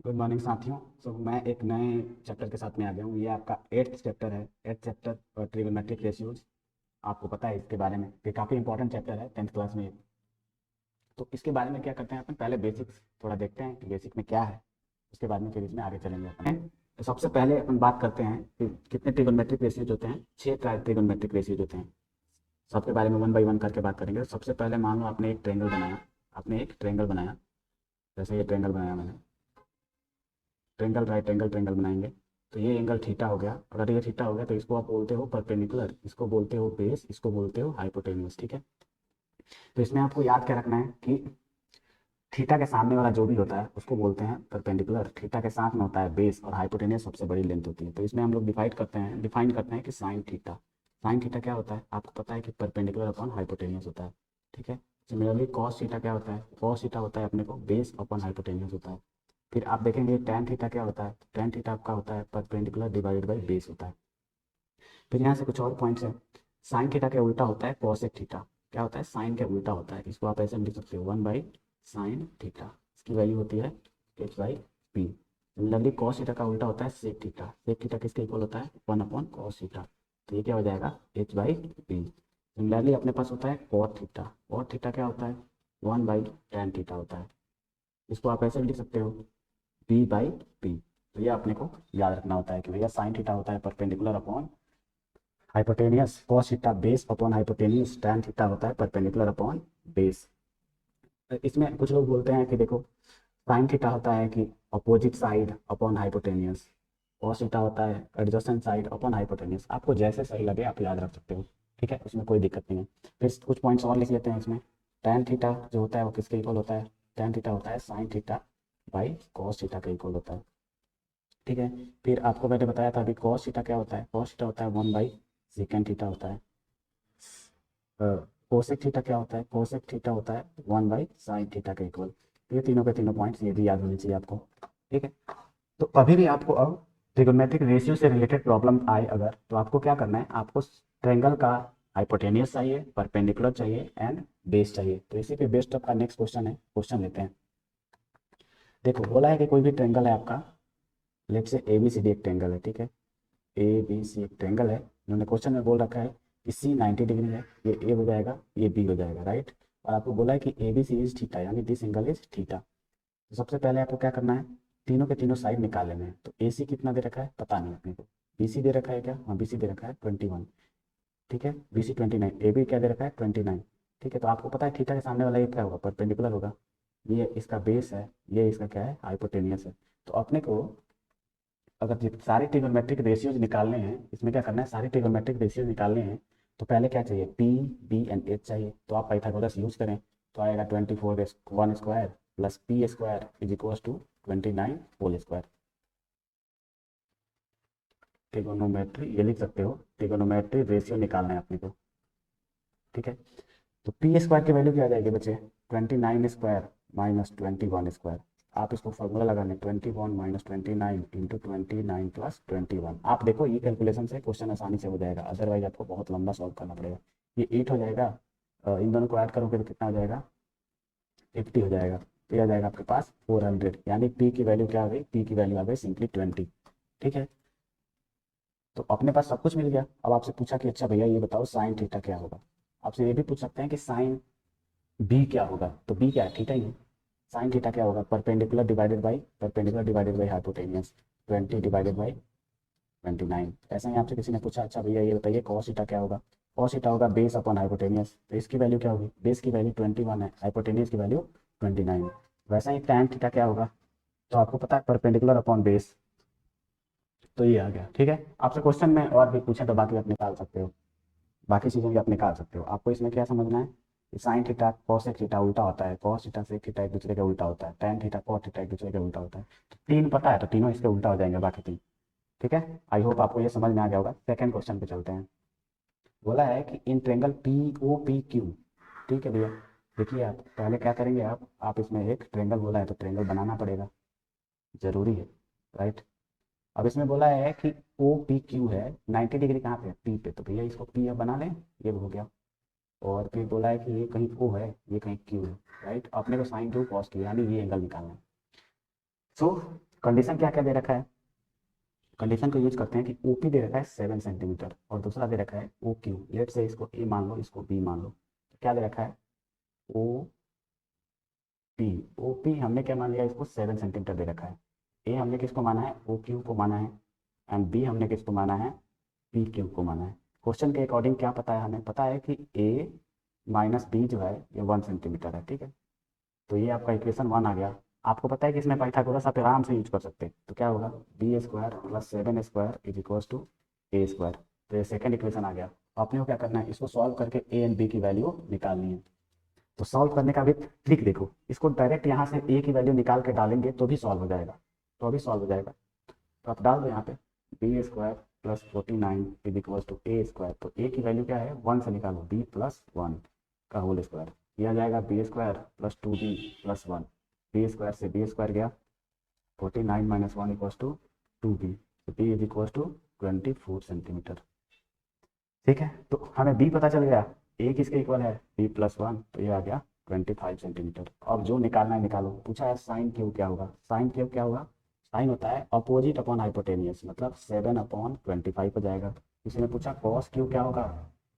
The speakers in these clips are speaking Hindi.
गुड मॉर्निंग साथियों। मैं एक नए चैप्टर के साथ में आ गया हूँ। ये आपका 8th चैप्टर है, 8th चैप्टर ट्रिग्नोमेट्रिक रेशियोज। आपको पता है इसके बारे में, ये काफ़ी इंपॉर्टेंट चैप्टर है 10th क्लास में। तो इसके बारे में क्या करते हैं अपन, पहले बेसिक्स थोड़ा देखते हैं कि बेसिक में क्या है, उसके बाद में फिर इसमें आगे चलेंगे अपन। तो सबसे पहले अपन बात करते हैं कि कितने ट्रिग्नोमेट्रिक रेशियोज होते हैं। 6 ट्रिग्नोमेट्रिक रेशियोज होते हैं। सबके बारे में वन बाई वन करके बात करेंगे। सबसे पहले मान लो आपने एक ट्रेंगल बनाया, जैसे ये ट्रेंगल बनाया मैंने, ट्रेंगल राइट एंगल ट्रेंगल बनाएंगे। तो ये एंगल थीटा हो गया। अगर ये थीटा हो गया तो इसको आप बोलते हो परपेंडिकुलर, इसको बोलते हो बेस, इसको बोलते हो हाइपोटेन्यूस। ठीक है। तो इसमें आपको याद क्या रखना है कि थीटा के सामने वाला जो भी होता है उसको बोलते हैं परपेंडिकुलर, थीटा के साथ में होता है बेस, और हाइपोटेन्यूस सबसे बड़ी लेंथ होती है। तो इसमें हम लोग डिफाइन करते हैं कि साइन थीटा क्या होता है। आपको पता है कि परपेंडिकुलर अपॉन हाइपोटेन्यूस होता है। ठीक है। सिमिलरली कॉस थीटा क्या होता है, कॉस थीटा होता है अपने को बेस अपॉन हाइपोटेन्यूस होता है। फिर आप देखेंगे tan थीटा क्या होता है, tan थीटा आपका होता है परपेंडिकुलर डिवाइडेड बाई बेस होता है। फिर यहाँ से कुछ और पॉइंट्स है। साइन थीटा के उल्टा होता है कॉसेक थीटा। क्या होता है, साइन के उल्टा होता है। इसको आप ऐसे लिख सकते हो 1/sin थीटा। इसकी वैल्यू होती है h/p। सिमिलरली कॉस थीटा का उल्टा होता है सेक थीटा। सेक थीटा किसके इक्वल होता है, 1/cos थीटा। तो ये क्या हो जाएगा, h/p। सिमिलरली अपने पास होता है कॉट थीटा। कॉट थीटा क्या होता है, 1/tan थीटा होता है। इसको आप ऐसे भी लिख सकते हो p/p। तो ये अपने को याद रखना होता है कि भैया साइन थीटा होता है perpendicular upon hypotenuse, cos theta base upon hypotenuse, tan theta होता है परपेंडिकुलर अपॉन बेस। इसमें कुछ लोग बोलते हैं कि देखो, साइन थीटा होता है कि opposite side upon hypotenuse, cos theta होता है एडजेसेंट साइड अपॉन हाइपोटेनियस। आपको जैसे सही लगे आप याद रख सकते हो। ठीक है, उसमें कोई दिक्कत नहीं है। फिर कुछ पॉइंट्स और लिख लेते हैं इसमें। टैन थीटा जो होता है वो किसके इक्वल होता है, टैन थीटा होता है sine theta by cos theta के इक्वल होता है। ठीक है। फिर आपको मैंने बताया था अभी कॉस थीटा क्या होता है, कॉस थीटा होता है 1/सेकेंड थीटा होता है। कोसेक थीटा क्या होता है, कोसेक थीटा होता है 1/साइन थीटा के इक्वल। ये तीनों के तीनों पॉइंट्स ये भी याद होने चाहिए आपको। ठीक है। तो अभी भी आपको अब ट्रिगोनोमेट्रिक रेशियो से रिलेटेड प्रॉब्लम आए अगर, तो आपको क्या करना है, आपको ट्रायंगल का हाइपोटेनियस चाहिए, परपेंडिकुलर चाहिए एंड बेस चाहिए। तो इसी पे बेस्ड आपका नेक्स्ट क्वेश्चन है, क्वेश्चन लेते हैं। देखो बोला है कि कोई भी ट्रायंगल है आपका, लेट से ए बी सी डी एक ट्रायंगल है। ठीक है, ए बी सी एक ट्रायंगल है। उन्होंने क्वेश्चन में बोल रखा है कि सी 90 डिग्री है, ये ए हो जाएगा, ये बी हो जाएगा, राइट। और आपको बोला है कि A B C is theta, यानी दिस एंगल इज थीटा। तो सबसे पहले आपको क्या करना है, तीनों के तीनों साइड निकाल लेने हैं। तो ए सी कितना दे रखा है पता नहीं अपने को, बी सी दे रखा है क्या, हाँ बी सी दे रखा है 21। ठीक है, बी सी 29, ए बी क्या दे रखा है 29। ठीक है, तो आपको पता है थीटा के सामने वाला ये क्या होगा, परपेंडिकुलर होगा। ये इसका बेस है, ये इसका क्या है, हाइपोटेनियस है। तो अपने को अगर सारे ट्रिग्नोमेट्रिक रेशियोज निकालने हैं, इसमें क्या करना है, सारे ट्रिग्नोमेट्रिक रेशियोज निकालने हैं, तो पहले क्या चाहिए, पी बी एंड एच चाहिए। तो आप पाइथागोरस यूज करें तो आएगा 24 1 plus P square is equal to 29 whole square. Trigonometry ये लिख सकते हो, ट्रिगोनोमेट्री रेशियो निकालना है अपने को। ठीक है। तो पी स्क्वायर की वैल्यू क्या आ जाएगी बच्चे, 29 स्क्वायर माइनस 21 स्क्वायर। आप इसको फॉर्मूला लगा लें, 21 - 29 × 29 + 21। आप देखो ये कैलकुलेशन से क्वेश्चन आसानी से हो जाएगा, अदरवाइज आपको बहुत लंबा सॉल्व करना पड़ेगा। ये 8 हो जाएगा, इन दोनों को ऐड करोगे तो कितना हो जाएगा, 50 हो जाएगा। तो ये आ जाएगा आपके पास 400, यानी पी की वैल्यू क्या आ गई, पी की वैल्यू आ गई सिंपली 20। ठीक है। तो अपने पास सब कुछ मिल गया। अब आपसे पूछा कि अच्छा भैया ये बताओ साइन थीटा क्या होगा। आपसे ये भी पूछ सकते हैं कि साइन बी क्या होगा, तो बी क्या है, थीटा ही है। साइन थीटा क्या होगा, परपेंडिकुलर डिवाइडेड बाई हाइपोटेनियस, 20 / 29। ऐसा ही आपसे किसी ने पूछा अच्छा भैया ये बताइए कॉस थीटा क्या होगा, कॉस थीटा होगा बेस अपॉन हाइपोटेनियस। तो इसकी वैल्यू क्या होगी, बेस की वैल्यू 21 है, हाइपोटेनियस की वैल्यू 29। वैसा ही टैन थीटा क्या होगा, तो आपको पता है परपेंडिकुलर अपॉन बेस। तो ये आ गया। ठीक है, आपसे क्वेश्चन में और भी पूछे तो बाकी आप निकाल सकते हो, बाकी चीज़ें भी आप निकाल सकते हो। आपको इसमें क्या समझना है कि साइन थीटा कॉसेक थीटा उल्टा होता है, कॉस थीटा सेक थीटा एक दूसरे के उल्टा होता है, टैन थीटा कॉट थीटा एक दूसरे के उल्टा होता है। तो तीन पता है तो तीनों इसके उल्टा हो जाएंगे बाकी तीन। ठीक है, आई होप आपको ये समझ में आ गया होगा। सेकंड क्वेश्चन पे चलते हैं। बोला है कि in triangle P O P Q. ठीक है भैया, देखिए आप पहले क्या करेंगे, आप इसमें एक ट्रेंगल बोला है तो ट्रेंगल बनाना पड़ेगा, जरूरी है, राइट। अब इसमें बोला है कि ओ पी क्यू है, 90 डिग्री कहाँ पे है, पी पे। तो भैया इसको पी अब बना लें, ये हो गया। और फिर बोला है कि ये कहीं ओ है, ये कहीं क्यू है, राइट। अपने को साइन टू कॉस टू यानी ये एंगल निकालना है। सो कंडीशन क्या क्या दे रखा है, कंडीशन को यूज करते हैं कि ओपी दे रखा है 7 सेंटीमीटर और दूसरा दे रखा है ओ क्यू, लेट से इसको ए मान लो, इसको बी मान लो। तो क्या दे रखा है, ओ पी, ओ पी हमने क्या मान लिया, इसको 7 सेंटीमीटर दे रखा है। ए हमने किसको माना है, ओ क्यू को माना है, एंड बी हमने किसको माना है, पी क्यू को माना है। क्वेश्चन के अकॉर्डिंग क्या पता है, हमें पता है कि ए माइनस बी जो है ये 1 सेंटीमीटर है, ठीक है। तो ये आपका इक्वेशन 1 आ गया। आपको पता है कि इसमें पाइथागोरस आप आराम से यूज कर सकते हैं, तो क्या होगा, B square plus 7 square is equals to A square. तो ये सेकंड इक्वेशन आ गया। तो आपने को क्या करना है, इसको सॉल्व करके ए एंड बी की वैल्यू निकालनी है। तो सॉल्व करने का भी ट्रिक देखो, इसको डायरेक्ट यहाँ से ए की वैल्यू निकाल के डालेंगे तो भी सॉल्व हो जाएगा, तो अभी सॉल्व हो जाएगा। तो आप डाल दो यहाँ पे B square plus 49 is equals to A square. तो ए की वैल्यू क्या है, 1 से निकालो, बी प्लस 1 का होल स्क्वायर। यह आ जाएगा B square plus 2b plus 1। B square से बी स्क्वायर गया, 49 माइनस 1 इक्वल्स टू 2b। तो B is equals to 24 centimetre. ठीक है, तो हमें बी पता चल गया, ए किसके इक्वल है, बी प्लस 1, तो ये आ गया 25 सेंटीमीटर। अब जो निकालना है निकालो। पूछा है साइन क्यूब क्या होगा, साइन क्यूब क्या होगा, साइन होता है अपोजिट अपॉन हाइपोटेनियस, मतलब 7/25 हो जाएगा। इसमें पूछा कॉस क्यूब क्या होगा,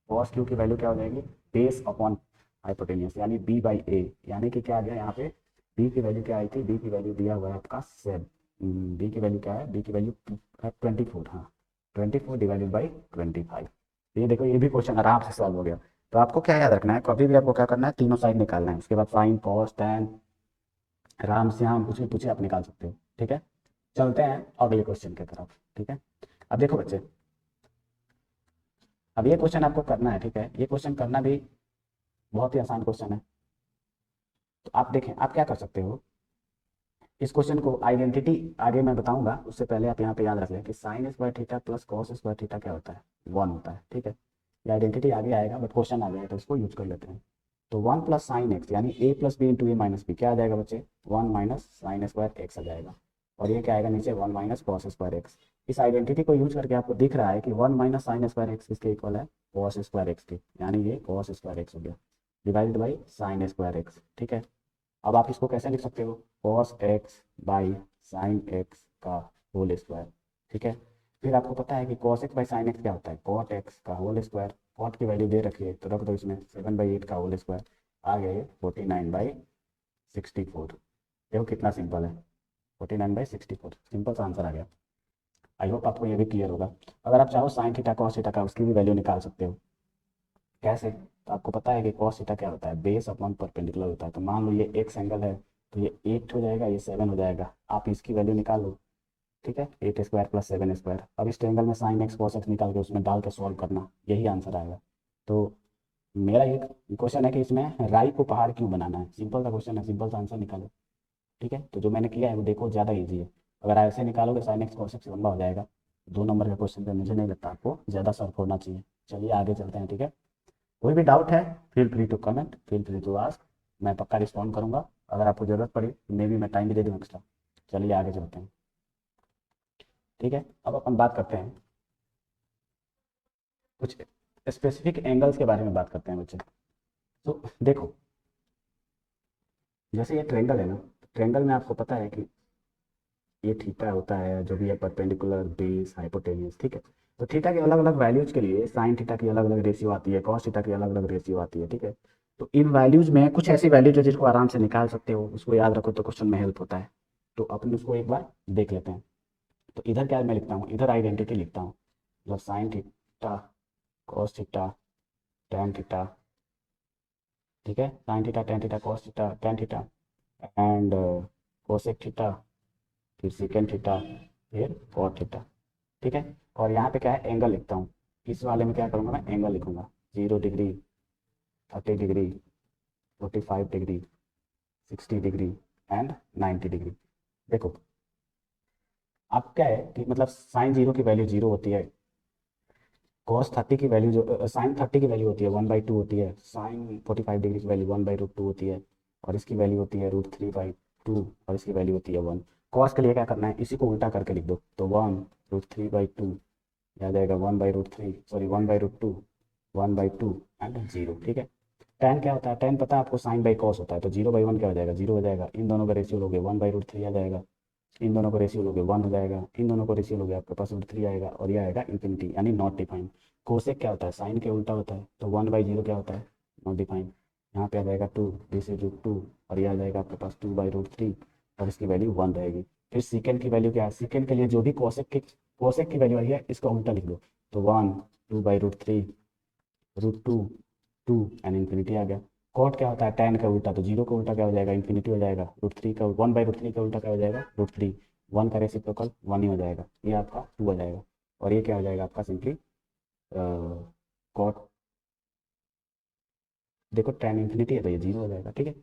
कॉस क्यूब की वैल्यू क्या हो जाएगी, बेस अपॉन हाइपोटेनियस यानी बी बाई ए। यानी कि क्या आ गया यहाँ पे, बी की वैल्यू क्या आई थी, बी की वैल्यू दिया हुआ है आपका 7, बी की वैल्यू क्या है, बी की वैल्यू 24, हाँ 24 डिवाइडेड बाई 25। ये देखो ये भी क्वेश्चन आराम से सॉल्व हो गया। तो आपको क्या याद रखना है, कभी भी आपको क्या करना है, तीनों साइड निकालना है, उसके बाद sine cos tan Ram Shyam कुछ भी पूछे आप निकाल सकते हो। ठीक है, चलते हैं अगले क्वेश्चन की तरफ। ठीक है, अब देखो बच्चे, अब ये क्वेश्चन आपको करना है, ठीक है, ये क्वेश्चन करना भी बहुत ही आसान क्वेश्चन है। तो आप देखें, आप क्या कर सकते हो, इस क्वेश्चन को आइडेंटिटी आगे मैं बताऊंगा, उससे पहले आप यहाँ पे याद रख लें कि sine square theta plus cos square theta क्या होता है, 1 होता है। ठीक है, ये आइडेंटिटी आगे आएगा, बट क्वेश्चन आ गया तो इसको यूज कर लेते हैं। तो 1 प्लस साइन एक्स यानी ए प्लस बी इंटू ए माइनस बी, क्या आ जाएगा बच्चे, 1 माइनस साइन स्क्वायर एक्स आ जाएगा। और ये क्या आएगा नीचे, 1 माइनस कॉस स्क्वायर एक्स। इस आइडेंटिटी को यूज करके आपको दिख रहा है कि 1 माइनस साइन स्क्वायर एक्स किसके इक्वल है, कॉस स्क्वायर एक्स के, यानी ये कॉस स्क्वायर एक्स हो गया divided by sine square x. ठीक है, अब आप इसको कैसे लिख सकते हो, cos x by sine x का होल स्क्वायर। ठीक है, फिर आपको पता है कि cos x by sine x क्या होता है, कॉट एक्स का होल स्क्वायर। कॉट की वैल्यू दे रखी है तो रख दो इसमें, 7/8 का होल स्क्वायर आ गया ये 49/64। देखो कितना सिंपल है, 49/64 सिंपल सा आंसर आ गया। आई होप आपको ये भी क्लियर होगा। अगर आप चाहो साइन थीटा कॉस थीटा का उसकी भी वैल्यू निकाल सकते हो। कैसे, तो आपको पता है कि कॉस थीटा क्या होता है, बेस अपॉन परपेंडिकुलर होता है। तो मान लो ये एक्स एंगल है, तो ये 8 हो जाएगा, ये 7 हो जाएगा। आप इसकी वैल्यू निकाल लो। ठीक है, 8 स्क्वायर प्लस 7 स्क्वायर। अब इस ट्रायंगल में साइन एक्स कॉस एक्स निकाल के उसमें डाल के सॉल्व करना, यही आंसर आएगा। तो मेरा ये क्वेश्चन है कि इसमें राई को पहाड़ क्यों बनाना है, सिंपल सा क्वेश्चन है, सिंपल सा आंसर निकालो। ठीक है, तो जो मैंने किया है वो देखो ज़्यादा ईजी है। अगर ऐसे निकालोगे साइन एक्स कॉस एक्स लंबा हो जाएगा। 2 नंबर के क्वेश्चन पे मुझे नहीं लगता आपको ज़्यादा सॉल्व होना चाहिए। चलिए आगे चलते हैं। ठीक है, कोई भी डाउट है feel free to comment, feel free to ask, मैं पक्का रिस्पॉन्ड करूंगा। अगर आपको ज़रूरत पड़ी तो मे भी मैं टाइम भी दे दूँ एक्स्ट्रा। चलिए आगे चलते हैं। ठीक है, अब अपन बात करते हैं कुछ स्पेसिफिक एंगल्स के बारे में बात करते हैं बच्चे। तो देखो, जैसे ये ट्रेंगल है ना, ट्रेंगल में आपको पता है कि ये थीटा होता है, जो भी है परपेंडिकुलर बेस हाइपोटेन्यूज। ठीक है, तो थीटा के अलग अलग वैल्यूज के लिए साइन थीटा की अलग अलग रेशियो आती है, कॉस थीटा की अलग अलग रेशियो आती है। ठीक है, तो इन वैल्यूज में कुछ ऐसी वैल्यूज है जिसको आराम से निकाल सकते हो, उसको याद रखो तो क्वेश्चन में हेल्प होता है। तो अपन उसको एक बार देख लेते हैं। तो इधर क्या मैं लिखता हूँ, इधर आइडेंटिटी लिखता हूँ, मतलब sign theta cos theta tan theta. ठीक है, sine theta tan theta cos theta tan theta and cosec theta, फिर सेकेंड थीटा, फिर कॉट थीटा। ठीक है, और यहाँ पे क्या है, एंगल लिखता हूँ। इस वाले में क्या करूँगा, मैं एंगल लिखूंगा, 0 degree, 30 degree, 45 degree, 60 degree and 90 degree. देखो, अब क्या है कि मतलब साइन 0 की वैल्यू 0 होती है, कॉस 30 की वैल्यू जो साइन 30 की वैल्यू होती है 1/2 होती है, साइन 45 डिग्री की वैल्यू 1/√2 होती है, और इसकी वैल्यू होती है √3/2, और इसकी वैल्यू होती है 1। कॉस के लिए क्या करना है, इसी को उल्टा करके लिख दो, तो 1√3/2 आ जाएगा 1/√3, सॉरी 1/√2, 1/2 एंड 0। ठीक है, टेन क्या होता है, टेन पता है आपको, साइन बाई कॉस होता है, तो 0/1 क्या हो जाएगा, 0 हो जाएगा। इन दोनों का रेशियो लोगे 1/√3 आ जाएगा। इन दोनों को रेशियो लोगे 1 हो जाएगा, इन दोनों को रेशियो लोगे आपके पास √3 आएगा, और ये आएगा इन्फिनिटी, यानी नॉट डिफाइंड। कोसेक क्या होता है, साइन के उल्टा होता है, तो 1/0 क्या होता है, नॉट डिफाइंड। यहाँ पे आ जाएगा 2, दिस इज √2, और ये आ जाएगा आपके पास 2/√3, और इसकी वैल्यू 1 रहेगी। फिर सीकेंड की वैल्यू क्या है, सीकेंड के लिए जो भी कोसेक की वैल्यू आई है इसको उल्टा लिख दो, तो 1, 2/√3, √2, 2 एंड इन्फिनिटी आ गया। कॉट क्या होता है, tan का उल्टा, तो 0 का उल्टा क्या हो जाएगा, इन्फिनिटी हो जाएगा। √3 का 1/√3 का उल्टा क्या हो जाएगा, √3, 1 का रेसिप्रोकल 1 ही हो जाएगा, ये आपका 2 हो जाएगा। और ये क्या हो जाएगा आपका सिंपली कॉट, देखो tan इन्फिनिटी है तो ये 0 हो जाएगा, ठीक है।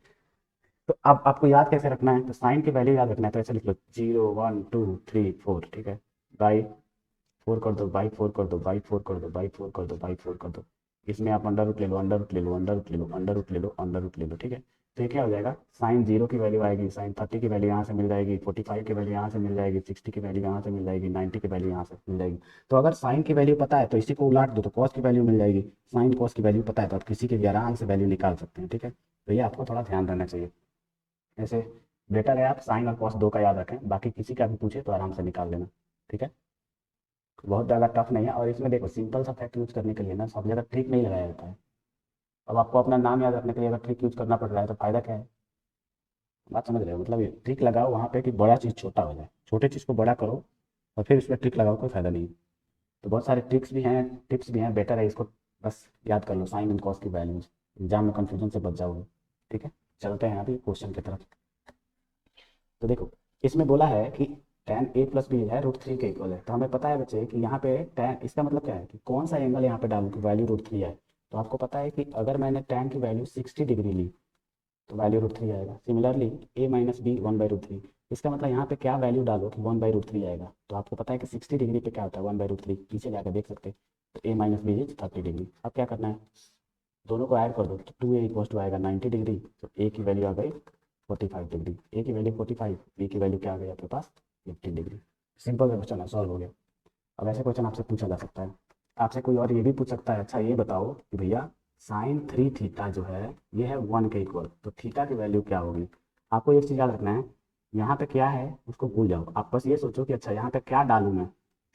तो अब आपको याद कैसे रखना है, तो साइन की वैल्यू याद रखना है, तो ऐसे लिख लो 0, 1, 2, 3, 4, ठीक है। बाई 4 कर दो, बाई 4 कर दो, बाई 4 कर दो, बाई 4 कर दो, बाई 4 कर दो। इसमें आप अंडर रूट ले लो, अंडर रूट ले लो, अंडर रूट ले लो, अंडर रूट ले लो, अंडर रूट ले लो, ठीक है। तो ये क्या हो जाएगा, साइन 0 की वैल्यू आएगी, साइन 30 की वैल्यू यहाँ से मिल जाएगी, 45 की वैल्यू यहाँ से मिल जाएगी, 60 की वैल्यू यहाँ से मिल जाएगी, 90 की वैल्यू यहाँ से मिल जाएगी। तो अगर साइन की वैल्यू पता है तो इसी को उलाट दो तो कॉस की वैल्यू मिल जाएगी, साइन कॉस की वैल्यू पता है तो आप किसी की भी आराम से वैल्यू निकाल सकते हैं, ठीक है। तो ये आपको थोड़ा ध्यान रहना चाहिए। ऐसे बेटर है आप साइन और कॉस 2 का याद रखें, बाकी किसी का भी पूछे तो आराम से निकाल लेना, ठीक है। बहुत ज़्यादा टफ नहीं है, और इसमें देखो सिंपल सा फैक्ट यूज करने के लिए ना सब जगह ट्रिक नहीं लगाया जाता है। अब आपको अपना नाम याद रखने के लिए अगर ट्रिक यूज करना पड़ रहा है तो फायदा क्या है, बात समझ रहे हो, मतलब ये ट्रिक लगाओ वहाँ पे कि बड़ा चीज़ छोटा हो जाए, छोटे चीज़ को बड़ा करो और फिर उसमें ट्रिक लगाओ, कोई फायदा नहीं है। तो बहुत सारे ट्रिक्स भी हैं, टिप्स भी हैं, बेटर है इसको बस याद कर लो, साइन एंड कॉस की वैल्यूज, एग्जाम में कन्फ्यूजन से बच जाओगे, ठीक है। चलते हैं अभी क्वेश्चन की तरफ। तो देखो इसमें बोला है कि tan a प्लस बी है √3 के इक्वल है, तो हमें पता है बच्चे कि यहाँ पे tan, इसका मतलब क्या है कि कौन सा एंगल यहाँ पे डालूँ कि वैल्यू √3 आए। तो आपको पता है कि अगर मैंने tan की वैल्यू 60 डिग्री ली तो वैल्यू √3 आएगा। सिमिलरली a माइनस बी 1/√3, इसका मतलब यहाँ पे क्या वैल्यू डालो कि 1/√3 आएगा। तो आपको पता है कि 60 डिग्री पे क्या होता है 1/√3, पीछे जाकर देख सकते हैं। तो a माइनस बी इज 30 डिग्री। अब क्या करना है, दोनों को ऐड कर दो, तो 2a इक्वल टू आएगा 90 डिग्री, तो a की वैल्यू आ गई 45 डिग्री, ए की वैल्यू 45, बी की वैल्यू क्या आ गई आपके पास 50 डिग्री। सिंपल सा क्वेश्चन है, सॉल्व हो गया। अब ऐसे क्वेश्चन आपसे पूछा जा सकता है, आपसे कोई और ये भी पूछ सकता है, अच्छा ये बताओ कि भैया साइन 3 थीटा जो है ये है 1 के इक्वल, तो थीटा की वैल्यू क्या होगी। आपको एक चीज़ याद रखना है, यहाँ पे क्या है उसको भूल जाओ, आप बस ये सोचो कि अच्छा यहाँ पे क्या डालूँ मैं,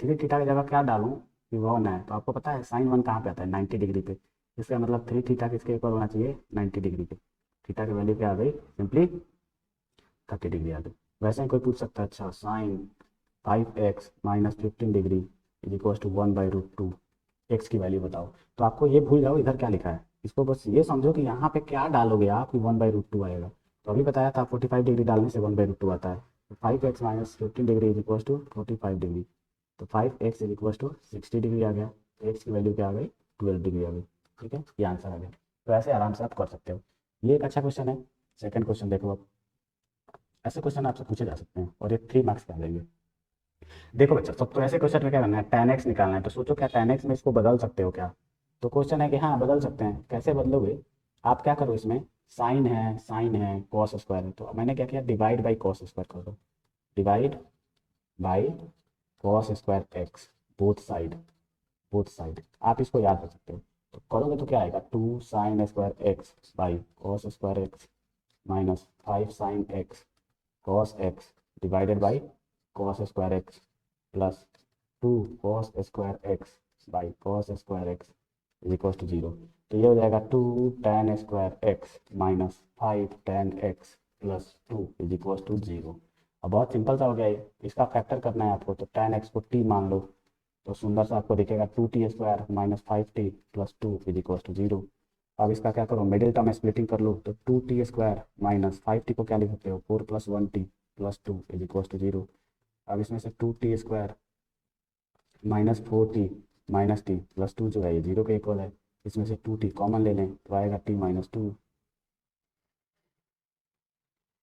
3 थीटा की जगह क्या डालूँ कि 1 है। तो आपको पता है साइन 1 कहाँ पे आता है 90 डिग्री पे, इसका मतलब 3 थीटा किसके इक्वल होना चाहिए 90 डिग्री पे। थीटा की वैल्यू क्या आ गई, सिंपली 30 डिग्री आ गई। वैसे ही कोई पूछ सकता है, अच्छा sine 5x minus 15 degree is equal to 1/√2, X की वैल्यू बताओ। तो आपको ये भूल जाओ इधर क्या लिखा है, इसको बस ये समझो कि यहाँ पे क्या डालोगे आप कि 1/√2 आएगा। तो अभी बताया था 45 डिग्री डालने से 1/√2 आता है, तो 5x minus 15 degree is equal to 45 degree, तो 5x is equal to 60 degree आ गया, तो एक्स की वैल्यू क्या आ गई 12 डिग्री आ गई, ठीक है, ये आंसर आ गया। तो ऐसे आराम से आप कर सकते हो, ये एक अच्छा क्वेश्चन है। सेकंड क्वेश्चन देखो, अब ऐसे क्वेश्चन आपसे पूछे जा सकते हैं और ये 3 मार्क्स के आ जाएंगे। देखो बच्चा, सब तो ऐसे क्वेश्चन में क्या करना है, tan x निकालना है, तो सोचो क्या tan x में इसको बदल सकते हो क्या। तो क्वेश्चन है कि हाँ बदल सकते हैं, कैसे बदलोगे, आप क्या करो, इसमें साइन है कॉस स्क्वायर है, तो मैंने क्या किया डिवाइड बाई कॉस स्क्वायर कर दो, divide by cos square x, both side आप इसको याद रख सकते हो। तो करोगे तो क्या आएगा 2 sine square X by cos square X minus 5 sine X cos X divided by cos square X plus 2 cos square X by cos square X is equal to 0। तो ये हो जाएगा 2 tan square X minus 5 tan X plus 2 is equal to 0। अब बहुत सिंपल सा हो गया ये, इसका फैक्टर करना है आपको, तो tan x को t मान लो, तो सुंदर सा आपको दिखेगा 2t square minus 5t plus 2 is equal to 0। अब इसका क्या करो, मिडिल टर्म स्प्लिटिंग कर लो, तो 2t स्क्वायर माइनस 5t को क्या लिख सकते हो 4 plus 1t plus 2 is equal to 0। अब इसमें से 2t square minus 4t minus T plus 2 जो है ये 0 के इक्वल है, इसमें से 2t कॉमन ले लें तो आएगा t-2,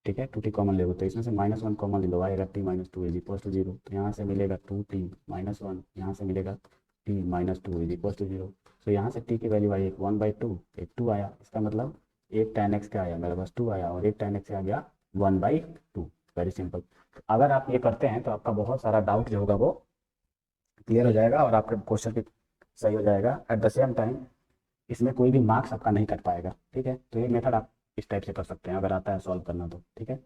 ठीक है। 2t कॉमन ले लो तो इसमें से -1 कॉमन ले लो, आएगा t-2 इज इक्वल टू 0। तो यहाँ से मिलेगा 2t-1, यहाँ से मिलेगा t-2 इज इक्वल टू 0। तो यहाँ से t की वैल्यू आई एक 1/2, एक 2 आया, इसका मतलब एक tan x का आया मेरे पास 2 आया, और एक tan x आ गया 1/2। Very simple. अगर आप ये करते हैं तो आपका बहुत सारा डाउट जो होगा वो क्लियर हो जाएगा और आपका क्वेश्चन भी सही हो जाएगा। एट द सेम टाइम इसमें कोई भी मार्क्स आपका नहीं कट पाएगा, ठीक है। तो ये मेथड आप इस टाइप से कर सकते हैं अगर आता है सॉल्व करना तो, ठीक है।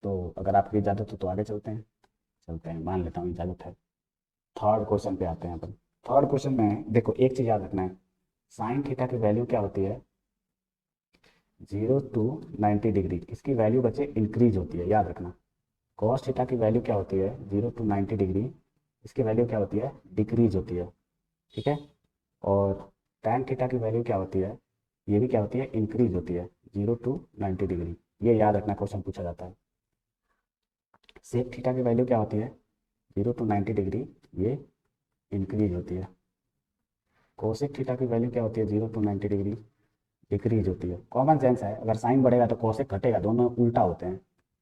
तो अगर आपकी इजाज़त हो तो आगे चलते हैं, मान लेता हूँ इजाज़त है। थर्ड क्वेश्चन पे आते हैं अपन। थर्ड क्वेश्चन में देखो एक चीज़ याद रखना है, साइन थीटा की वैल्यू क्या होती है, 0 to 90 डिग्री, इसकी वैल्यू बच्चे इंक्रीज होती है, याद रखना। कॉस थीटा की वैल्यू क्या होती है, 0 to 90 डिग्री, इसकी वैल्यू क्या होती है, डिक्रीज होती है, ठीक है। और टैन थीटा की वैल्यू क्या होती है, ये भी क्या होती है, इंक्रीज होती है, 0 to 90 डिग्री। ये याद रखना, क्वेश्चन पूछा जाता है। सेक थीटा की वैल्यू क्या होती है, 0 to 90 डिग्री, ये इंक्रीज होती है। कोसेक थीटा की वैल्यू क्या होती है, 0 to 90 डिग्री, डिक्रीज होती है। कॉमन सेंस है, अगर साइन बढ़ेगा तो कोसेक घटेगा, दोनों उल्टा होते हैं।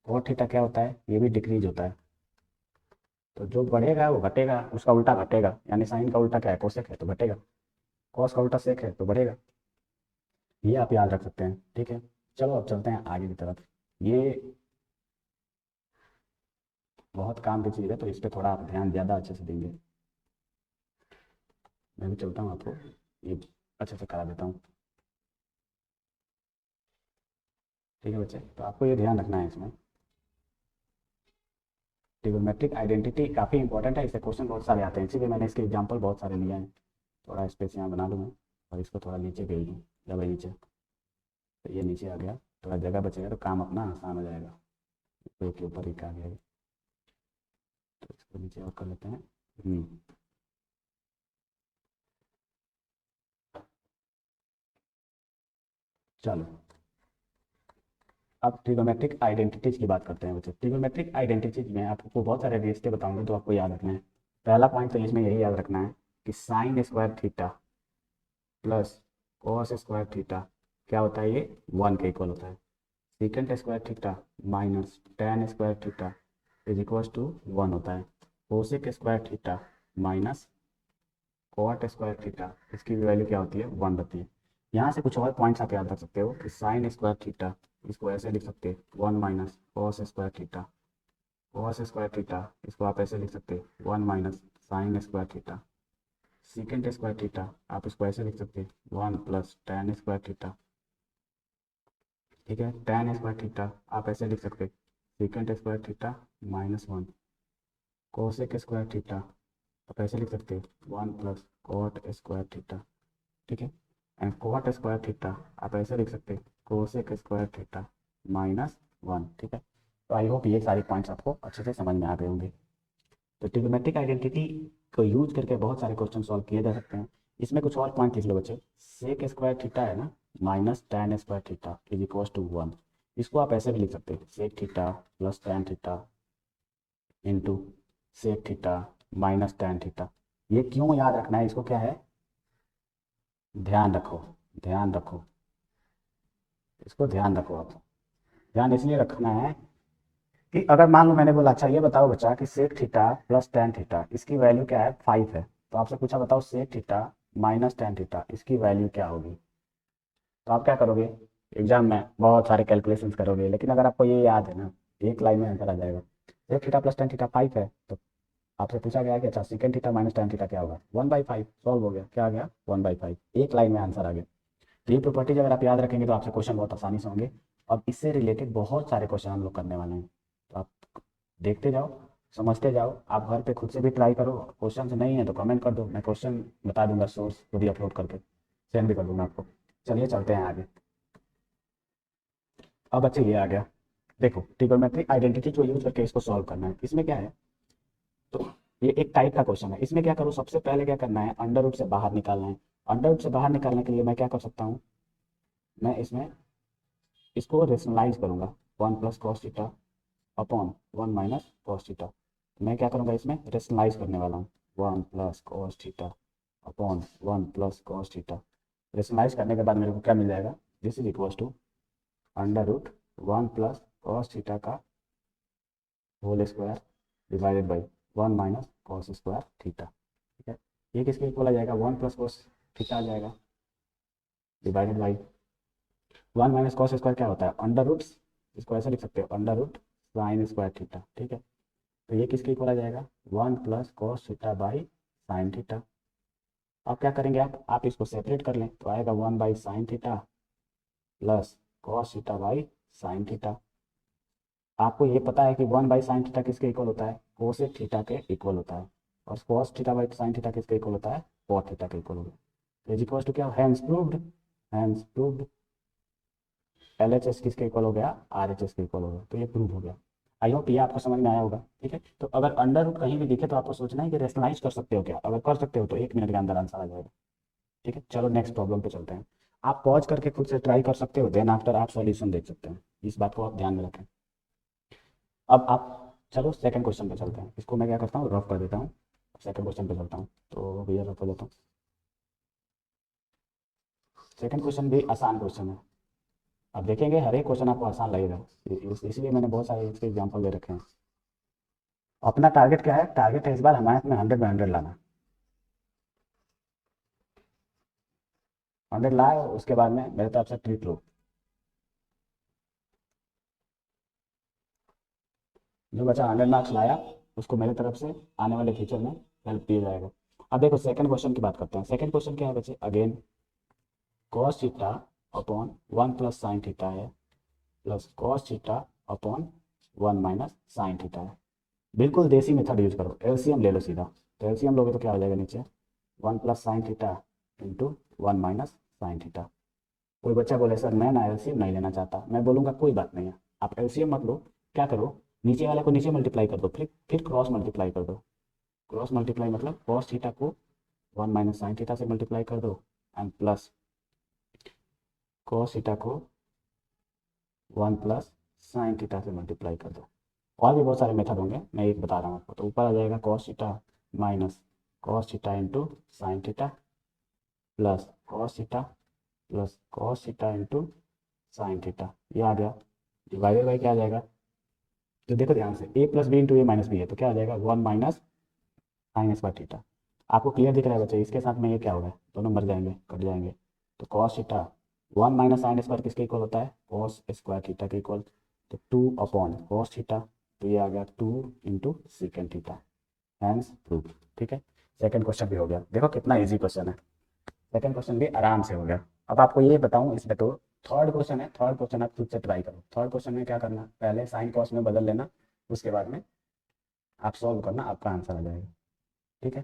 कॉट थीटा क्या होता है, ये भी डिक्रीज होता है। तो जो बढ़ेगा वो घटेगा, उसका उल्टा घटेगा, यानी साइन का उल्टा क्या है, कोसेक है तो घटेगा, कॉस का उल्टा सेक है तो बढ़ेगा। ये आप याद रख सकते हैं, ठीक है। चलो अब चलते हैं आगे की तरफ। ये बहुत काम की चीज़ है, तो इस पर थोड़ा आप ध्यान ज़्यादा अच्छे से देंगे। मैं भी चलता हूँ, आपको ये अच्छे से करा देता हूँ, ठीक है बच्चे। तो आपको ये ध्यान रखना है इसमें, ट्रिग्नोमेट्रिक आइडेंटिटी काफ़ी इंपॉर्टेंट है, इससे क्वेश्चन बहुत सारे आते हैं, इसीलिए मैंने इसके एग्जाम्पल बहुत सारे लिए हैं। थोड़ा स्पेस यहाँ बना लूँ मैं, और इसको थोड़ा नीचे भेज दूँ, या भाई नीचे, तो ये नीचे आ गया, थोड़ा जगह बचेगा तो काम अपना आसान हो जाएगा। तो के ऊपर ही आ गया ये, तो इसको नीचे और कर लेते हैं। चलो अब ट्रिग्नोमेट्रिक आइडेंटिटीज की बात करते हैं बच्चे। ट्रिग्नोमेट्रिक आइडेंटिटीज में आपको बहुत सारे रिश्ते बताऊंगे, तो आपको याद रखना है। पहला पॉइंट तो इसमें यही याद रखना है कि sine square theta plus cos square theta क्या होता है, ये 1 के इक्वल होता है। Secant square theta minus tan square theta is equal to 1 होता है। Cosec square theta minus cot square theta, इसकी भी वैल्यू क्या होती है, 1 होती है। यहाँ से कुछ और पॉइंट्स आप याद रख सकते हो कि साइन स्क्वायर थीटा, इसको ऐसे लिख सकते हैं 1 minus cos square theta, cos square theta इसको आप ऐसे लिख सकते हैं 1 minus sine square theta. Secant square theta आप इसको ऐसे लिख सकते हैं 1 प्लस टेन स्क्वायर थीटा, ठीक है। टेन स्क्वायर थीटा आप ऐसे लिख सकते हैं secant square theta minus 1। Cosec square theta आप ऐसे लिख सकते हैं 1 प्लस कॉट स्क्वायर थीटा, ठीक है। एंड कॉट स्क्वायर थीटा आप ऐसे लिख सकते हैं कोसेक स्क्वायर थीटा माइनस 1, ठीक है। तो आई होप ये सारी पॉइंट्स आपको अच्छे से समझ में आ गए होंगे। तो ट्रिग्नोमेट्रिक आइडेंटिटी को यूज करके बहुत सारे क्वेश्चन सॉल्व किए जा सकते हैं। इसमें कुछ और पॉइंट लिख लो बच्चे, सेक स्क्वायर थीटा है ना, minus tan square theta is equal to 1। इसको आप ऐसे भी लिख सकते हैं sec theta plus tan theta into sec theta minus tan theta. ये क्यों याद रखना है, इसको क्या है, ध्यान रखो, ध्यान रखो, इसको ध्यान रखो आप। ध्यान इसलिए रखना है कि अगर मान लो मैंने बोला अच्छा ये बताओ बच्चा कि sec theta plus tan theta इसकी वैल्यू क्या है, 5 है, तो आपसे पूछा बताओ sec theta minus tan theta इसकी वैल्यू क्या होगी, तो आप क्या करोगे, एग्जाम में बहुत सारे कैलकुलेशंस करोगे, लेकिन अगर आपको ये याद है ना, एक लाइन में आंसर आ जाएगा। Sec theta plus tan theta 5 है, तो आपसे पूछा गया कि अच्छा second theta minus tan theta क्या होगा, 1/5, सॉल्व हो गया, क्या आ गया 1/5, एक लाइन में आंसर आ गया। तो ये प्रॉपर्टीज अगर आप याद रखेंगे तो आपसे क्वेश्चन बहुत आसानी से होंगे, और इससे रिलेटेड बहुत सारे क्वेश्चन हम लोग करने वाले हैं। तो आप देखते जाओ, समझते जाओ, आप घर पे खुद से भी ट्राई करो, क्वेश्चन नहीं है तो कमेंट कर दो, मैं क्वेश्चन बता दूंगा, सोर्स खुद ही अपलोड करके सेंड भी कर दूंगा आपको। चलिए चलते हैं आगे। अब अच्छे ये आ गया, देखो ट्रिगोनोमेट्रिक आइडेंटिटी को यूज करके इसको सॉल्व करना है। इसमें क्या है, तो ये एक टाइप का क्वेश्चन है। इसमें क्या करो, सबसे पहले क्या करना है, अंडर रूट से बाहर निकालना है। अंडर रूट से बाहर निकालने के लिए मैं क्या कर सकता हूँ, मैं इसमें इसको रेशनलाइज करूंगा, 1 plus cos theta upon 1 minus cos theta. मैं क्या करूंगा, इसमें रेशनलाइज करने वाला हूँ, 1 plus cos theta upon 1 plus cos theta. Rationalise करने के बाद मेरे को क्या मिल जाएगा, this is equal to under root 1 plus cos theta का whole square divided by 1 minus cos square theta, ठीक है। ये किसके इक्वल आ जाएगा, 1 प्लस कॉस थीटा आ जाएगा divided by 1 minus cos square क्या होता है, अंडर रूट, इसको ऐसे लिख सकते हो under root sine square theta, ठीक है। तो ये किसके इक्वल आ जाएगा, 1 plus cos theta by sine theta. अब क्या करेंगे, आप इसको सेपरेट कर लें, तो आएगा 1 by sine theta plus cos theta by sine theta. आपको ये पता है कि 1/sin थीटा किसके इक्वल होता है, कोसेक थीटा के इक्वल होता है, और cos थीटा/sin थीटा किसके इक्वल होता है, cot थीटा के इक्वल होता है। इज इक्वल टू क्या, हैंस प्रूव्ड LHS किसके इक्वल हो गया, RHS के इक्वल हो गया। तो ये प्रूव हो गया। आई होप ये आपको समझ में आया होगा। ठीक है, तो अगर अंडर रूट कहीं भी दिखे तो आपको सोचना है कि रेशनलाइज कर सकते हो क्या, अगर कर सकते हो तो 1 मिनट के अंदर आंसर आ जाएगा। ठीक है, चलो नेक्स्ट प्रॉब्लम पे चलते हैं। आप पॉज करके खुद से ट्राई कर सकते हो, देन आफ्टर आप सॉल्यूशन देख सकते हैं, इस बात को आप ध्यान में रखें। अब आप चलो सेकंड क्वेश्चन पे चलते हैं। इसको मैं क्या करता हूँ, रफ कर देता हूँ, सेकंड क्वेश्चन पे चलता हूँ। तो भैया रफ कर देता हूँ। सेकंड क्वेश्चन भी आसान क्वेश्चन है। अब देखेंगे हर एक क्वेश्चन आपको आसान लगेगा, इसलिए मैंने बहुत सारे इसके एग्जाम्पल दे रखे हैं। अपना टारगेट क्या है, टारगेट है इस बार हमारे में 100 में 100 लाना। 100 लाए, उसके बाद में मेरे तरफ से ट्रीट लो। जो बच्चा 100 मार्क्स लाया उसको मेरे तरफ से आने वाले फ्यूचर में हेल्प दिया जाएगा। अब देखो सेकंड क्वेश्चन की बात करते हैं। सेकंड क्वेश्चन क्या है बच्चे, again cos theta upon 1 plus sine theta है, plus cos theta upon 1 minus sine theta है। बिल्कुल देसी मेथड यूज करो, एलसीएम ले लो सीधा। तो एलसीएम लोगे तो क्या हो जाएगा नीचे, 1 plus sine theta into 1 minus sine theta. कोई बच्चा बोले सर मैं ना एलसीएम नहीं लेना चाहता, मैं बोलूँगा कोई बात नहीं है, आप एलसीएम मत लो। क्या करो, नीचे वाले को नीचे मल्टीप्लाई कर दो, फिर क्रॉस मल्टीप्लाई कर दो। क्रॉस मल्टीप्लाई मतलब कॉस थीटा को 1 माइनस साइन थीटा से मल्टीप्लाई कर दो, एंड प्लस कॉस थीटा को 1 प्लस साइन थीटा से मल्टीप्लाई कर दो। और भी बहुत सारे मेथड होंगे, मैं एक बता रहा हूँ आपको। तो ऊपर आ जाएगा cos theta minus cos theta into sine theta, plus cos theta plus cos theta into sine theta. ये आ गया, डिवाइडेड बाई क्या आ जाएगा, तो देखो ध्यान से, ए प्लस बी इंटू ए माइनस बी है, तो क्या आ जाएगा 1 माइनस साइन स्क्वायर थीटा। आपको क्लियर दिख रहा है बच्चे, इसके साथ में ये क्या होगा, दोनों मर जाएंगे, कट जाएंगे। तो cos theta 1 minus sine square किसके इक्वल होता है, कॉस स्क्वायर थीटा के इक्वल। तो 2 अपॉन कॉस थीटा, तो ये आ गया 2 into second theta, hence proof. ठीक है, सेकंड क्वेश्चन भी हो गया। देखो कितना इजी क्वेश्चन है, सेकंड क्वेश्चन भी आराम से हो गया। अब आपको ये बताऊं इसमें, तो थर्ड क्वेश्चन है, थर्ड क्वेश्चन आप खुद से ट्राई करो। थर्ड क्वेश्चन में क्या करना, पहले साइन कॉस में बदल लेना, उसके बाद में आप सॉल्व करना, आपका आंसर आ जाएगा। ठीक है,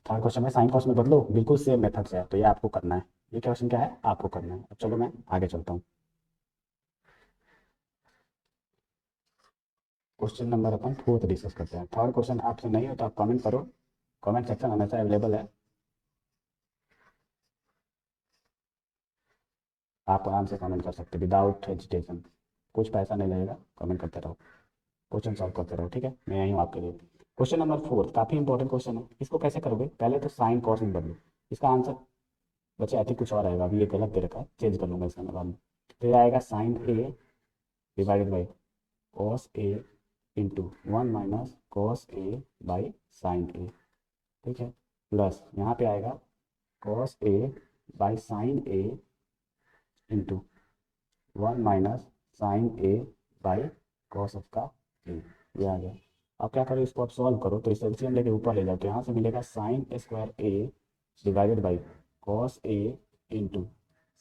थर्ड क्वेश्चन में साइन कॉस में बदलो, बिल्कुल सेम मेथड से है, तो ये आपको करना है। ये क्वेश्चन क्या है, आपको करना है। अब चलो मैं आगे चलता हूँ। क्वेश्चन नंबर अपन फोर्थ डिस्कस करते हैं। थर्ड क्वेश्चन आपसे नहीं हो तो आप कमेंट करो, कमेंट सेक्शन हमेशा अवेलेबल है, आप आराम से कमेंट कर सकते विदाउट हेजिटेशन, कुछ पैसा नहीं लगेगा, कमेंट करते रहो, क्वेश्चन सॉल्व करते रहो। ठीक है, मैं यहीं हूँ आपके लिए। क्वेश्चन नंबर 4 काफ़ी इंपॉर्टेंट क्वेश्चन है। इसको कैसे करोगे, पहले तो साइन कॉस में बदलो। इसका आंसर बच्चे आई थिंक कुछ और आएगा, अभी ये गलत दे रखा है, चेंज कर लूँगा इसका मैं बाद में। तो ये आएगा sine A divided by cos a into 1 minus cos A by sine ए। ठीक है, प्लस यहाँ पे आएगा cos A by sine A into 1 minus sine A by cos of का ए। ये आ गया। अब क्या करो, इसको आप सॉल्व करो, तो इस एलसीएम लेके ऊपर ले जाओ, तो यहाँ से मिलेगा sine square a divided by cos a into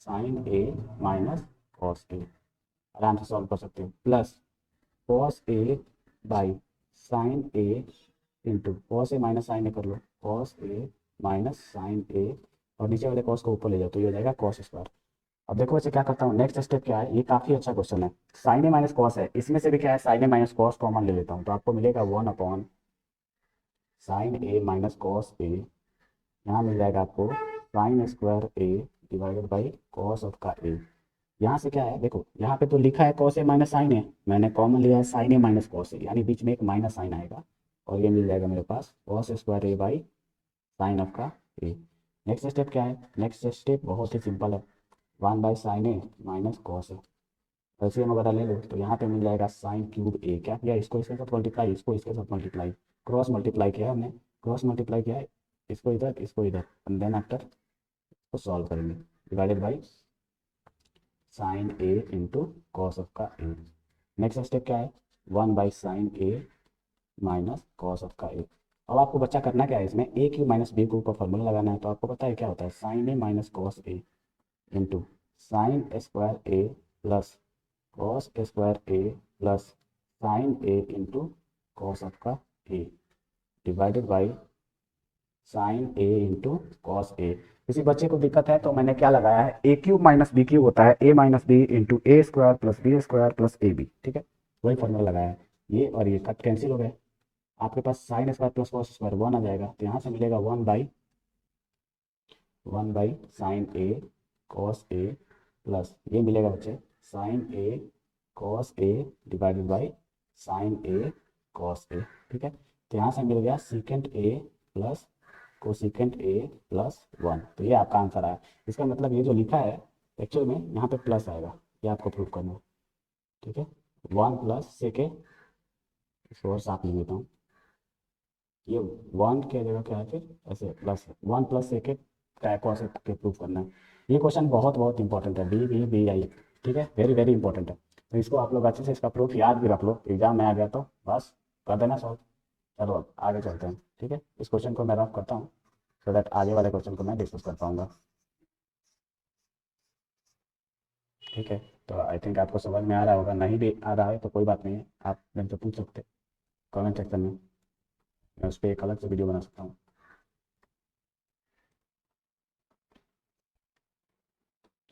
sine A minus cos a. आराम से सॉल्व कर सकते हो, plus cos A by sine A into cos a minus sine a कर लो, cos a minus sine a, और नीचे वाले कॉस को ऊपर ले जाओ, तो ये हो जाएगा कॉस स्क्वायर। अब देखो बच्चे क्या करता हूँ, नेक्स्ट स्टेप क्या है, ये काफी अच्छा क्वेश्चन है। साइन ए माइनस कॉस है, इसमें से भी क्या है, साइन ए माइनस कॉस कॉमन ले लेता हूँ, तो आपको मिलेगा 1 upon sine A minus cos a. यहाँ मिल जाएगा आपको sign square a divided by cos of का ए। यहाँ से क्या है, देखो यहाँ पे तो लिखा है कॉस ए माइनस साइन ए, मैंने कॉमन लिया है साइन ए माइनस कॉस ए, यानी बीच में एक माइनस साइन आएगा, और ये मिल जाएगा मेरे पास cos square a by sine of का ए। नेक्स्ट स्टेप क्या है, नेक्स्ट स्टेप बहुत ही सिंपल है, 1 by sine A minus cos A. LCM वगैरह ले लो, तो यहाँ पे मिल जाएगा साइन क्यूब ए। क्या किया, इसको इसके साथ मल्टीप्लाई, इसको इसके साथ मल्टीप्लाई, क्रॉस मल्टीप्लाई किया हमने, क्रॉस मल्टीप्लाई किया है, इसको इधर, एंड देन आफ्टर इसको सॉल्व करेंगे, divided by sine A into cos of का ए। नेक्स्ट स्टेप क्या है, 1 by sine A minus cos of का ए। अब आपको बच्चा करना क्या है, इसमें ए क्यू माइनस बी के ऊपर फॉर्मूला लगाना है। तो आपको पता है क्या होता है, sine A minus cos a into sine square A plus cos square A plus sine A into cos आपका a divided by sine A into cos a. किसी बच्चे को दिक्कत है तो मैंने क्या लगाया है, a cube minus b cube होता है a minus b into a square plus B square plus a b, ठीक है, वही फॉर्मूला लगाया है। ये और ये कट कैंसिल हो गए, आपके पास sine square plus cos square 1 आ जाएगा, तो यहाँ से मिलेगा 1 by sine A cos A plus ये मिलेगा बच्चे sine A cos a divided by sine A cos a, ठीक है। तो यहाँ से मिल गया secant a plus cosecant a plus 1, तो ये आपका आंसर आया। इसका मतलब ये जो लिखा है एक्चुअल में यहाँ पे प्लस आएगा, ये आपको प्रूव करना है, ठीक है। 1 प्लस सेके, इसको और साफ लिख देता हूँ, ये 1 की जगह क्या है फिर ऐसे प्लस 1 प्लस सेके कॉस के प्रूव करना है। ये क्वेश्चन बहुत बहुत इंपॉर्टेंट है, बी आई, ठीक है, वेरी वेरी इंपॉर्टेंट है। तो इसको आप लोग अच्छे से इसका प्रूफ याद भी रख लो, एग्जाम में आ गया तो बस कर देना सॉल्व। चलो अब आगे चलते हैं, ठीक है। इस क्वेश्चन को मैं रफ करता हूँ सो दैट आगे वाले क्वेश्चन को मैं डिस्कस कर पाऊंगा, ठीक है। तो आई थिंक आपको समझ में आ रहा होगा, नहीं भी आ रहा है तो कोई बात नहीं है, आप मेरे से पूछ सकते कमेंट सेक्शन में, मैं उस पर एक अलग से वीडियो बना सकता हूँ।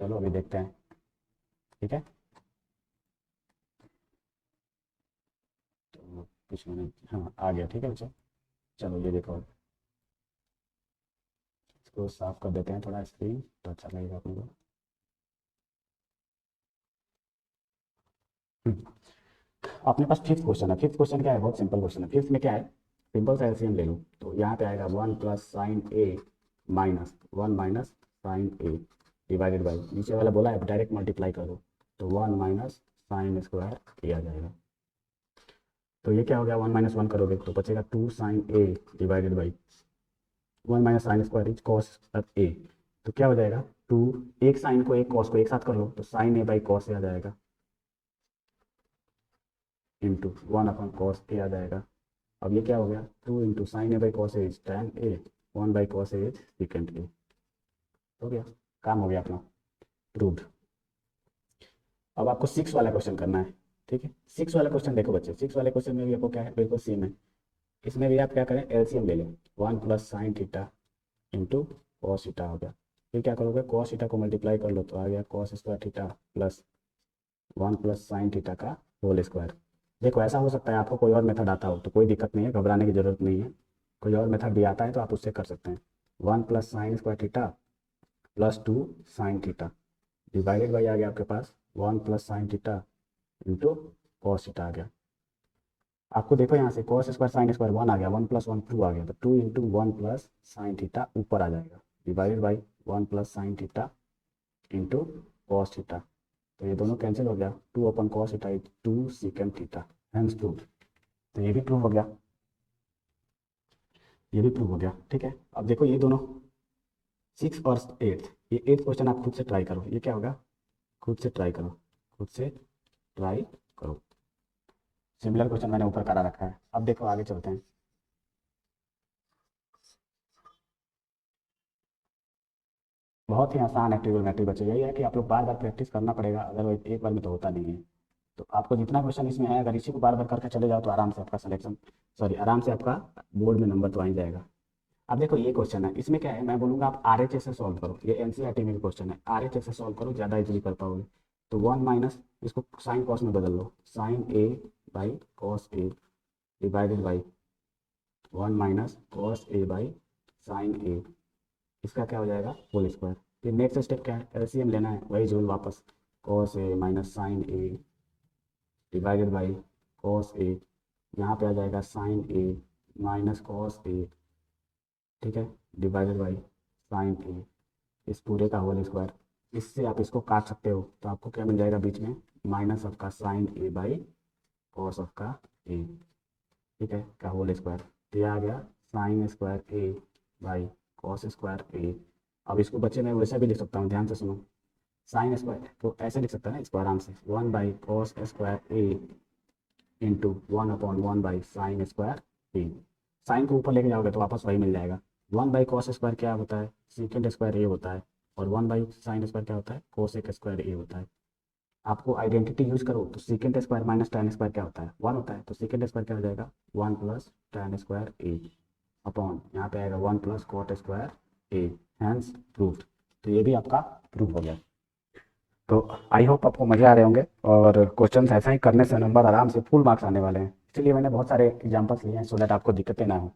चलो अभी देखते हैं, ठीक है। तो कुछ मैंने, हाँ आ गया, ठीक है बच्चों। चलो ये देखो, इसको साफ कर देते हैं थोड़ा स्क्रीन, तो अच्छा लगेगा अपने को। अपने पास फिफ्थ क्वेश्चन है। फिफ्थ क्वेश्चन क्या है, बहुत सिंपल क्वेश्चन है। फिफ्थ में क्या है, सिंपल सा एलसीएम ले लो, तो यहाँ पे आएगा 1 plus sine A minus 1 minus sine A divided by, नीचे वाला बोला है डायरेक्ट मल्टीप्लाई करो, तो 1 माइनस साइन स्क्वायर ए आ जाएगा। तो ये क्या हो गया, 1 माइनस 1 करोगे तो बचेगा 2 sine A divided by 1 minus sine square is cos a, तो क्या हो जाएगा 2, एक साइन को एक कॉस को एक साथ कर लो तो साइन ए बाई कॉस ए आ जाएगा इंटू 1 अपन कॉस ए आ जाएगा। अब ये क्या हो गया, 2 into sine A by cos a is tan a, 1 by cos a is secant a, हो गया, काम हो गया अपना, प्रूव्ड। अब आपको 6 वाला क्वेश्चन करना है, ठीक है। 6 वाला क्वेश्चन देखो बच्चे, 6 वाले क्वेश्चन में भी आपको क्या है, बिल्कुल सेम है। इसमें भी आप क्या करें, एलसीएम ले लें, 1 plus sine theta into cos theta हो गया, फिर क्या करोगे, कॉस थीटा को मल्टीप्लाई कर लो तो आ गया cos square theta plus 1 plus sine theta का होल स्क्वायर। देखो ऐसा हो सकता है आपको कोई और मेथड आता हो तो कोई दिक्कत नहीं है, घबराने की जरूरत नहीं है, कोई और मेथड भी आता है तो आप उससे कर सकते हैं। 1 plus sine square theta plus 2 sine theta divided by आ गया आपके पास 1 plus sine theta into cos theta आ गया। आपको देखो यहाँ से कॉस स्क्वायर साइन स्क्वायर 1 आ गया, 1 प्लस 1 2 आ गया, तो 2 इंटू 1 प्लस साइन थीटा ऊपर आ जाएगा divided by 1 plus sine theta into cos theta, तो ये दोनों कैंसिल हो गया, 2 upon cos theta is 2 secant theta, hence prove. तो ये भी प्रूव हो गया, ये भी प्रूव हो गया, ठीक है। अब देखो ये दोनों 6 और 8, ये 8 क्वेश्चन आप खुद से ट्राई करो, ये क्या होगा, खुद से ट्राई करो, खुद से ट्राई करो। सिमिलर क्वेश्चन मैंने ऊपर करा रखा है। अब देखो आगे चलते हैं, बहुत ही आसान है ट्रिग्नोमेट्री बच्चे, यही है कि आप लोग बार बार प्रैक्टिस करना पड़ेगा, अदरवाइज एक बार में तो होता नहीं है। तो आपको जितना क्वेश्चन इसमें है अगर इसी को बार बार करके चले जाओ तो आराम से आपका सिलेक्शन, सॉरी आराम से आपका बोर्ड में नंबर तो आ ही जाएगा। अब देखो ये क्वेश्चन है, इसमें क्या है, मैं बोलूँगा आप आर एच एस से सॉल्व करो, ये एनसीईआरटी में क्वेश्चन है, आर एच एस से सॉल्व करो, ज़्यादा इजीली कर पाओगे। तो 1 माइनस इसको साइन कॉस में बदल लो, sine A by cos a divided by 1 minus cos A by sine a, इसका क्या हो जाएगा होल स्क्वायर। फिर नेक्स्ट स्टेप क्या है, एलसीएम लेना है, वही जोल वापस, cos a minus sine A divided by cos a, यहाँ पे आ जाएगा sine A minus cos a, ठीक है, डिवाइडेड बाई साइन ए, इस पूरे का होल स्क्वायर। इससे आप इसको काट सकते हो तो आपको क्या मिल जाएगा बीच में, माइनस ऑफ का sine A by cos of का ए, ठीक है, का होल स्क्वायर। तो ये आ गया sine square a by cos square a. अब इसको बच्चे मैं वैसे भी लिख सकता हूँ, ध्यान से सुनो, साइन स्क्वायर तो ऐसे लिख सकता है ना इसको आराम से, 1 by cos square A into 1/1 by sine square A. Sine को ऊपर लेके जाओगे तो वापस वही मिल जाएगा। 1 बाई कॉस स्क्वायर क्या होता है, सीकेंड स्क्वायर ए होता है, और 1 बाई साइन स्क्वायर क्या होता है, कोसेक स्क्वायर ए होता है। आपको आइडेंटिटी यूज करो तो secant square minus tan square क्या होता है, 1 होता है। तो सीकेंट स्क्वायर क्या हो जाएगा, 1 प्लस tan स्क्वायर ए अपॉन यहाँ पे आएगा 1 प्लस कॉट स्क्वायर ए, हैंस प्रूव्ड। तो ये भी आपका प्रूव हो गया। तो आई होप आपको मजे आ रहे होंगे और क्वेश्चन ऐसा ही करने से नंबर आराम से फुल मार्क्स आने वाले हैं, इसलिए मैंने बहुत सारे एग्जाम्पल्स लिए हैं सो दैट आपको दिक्कतें ना हो।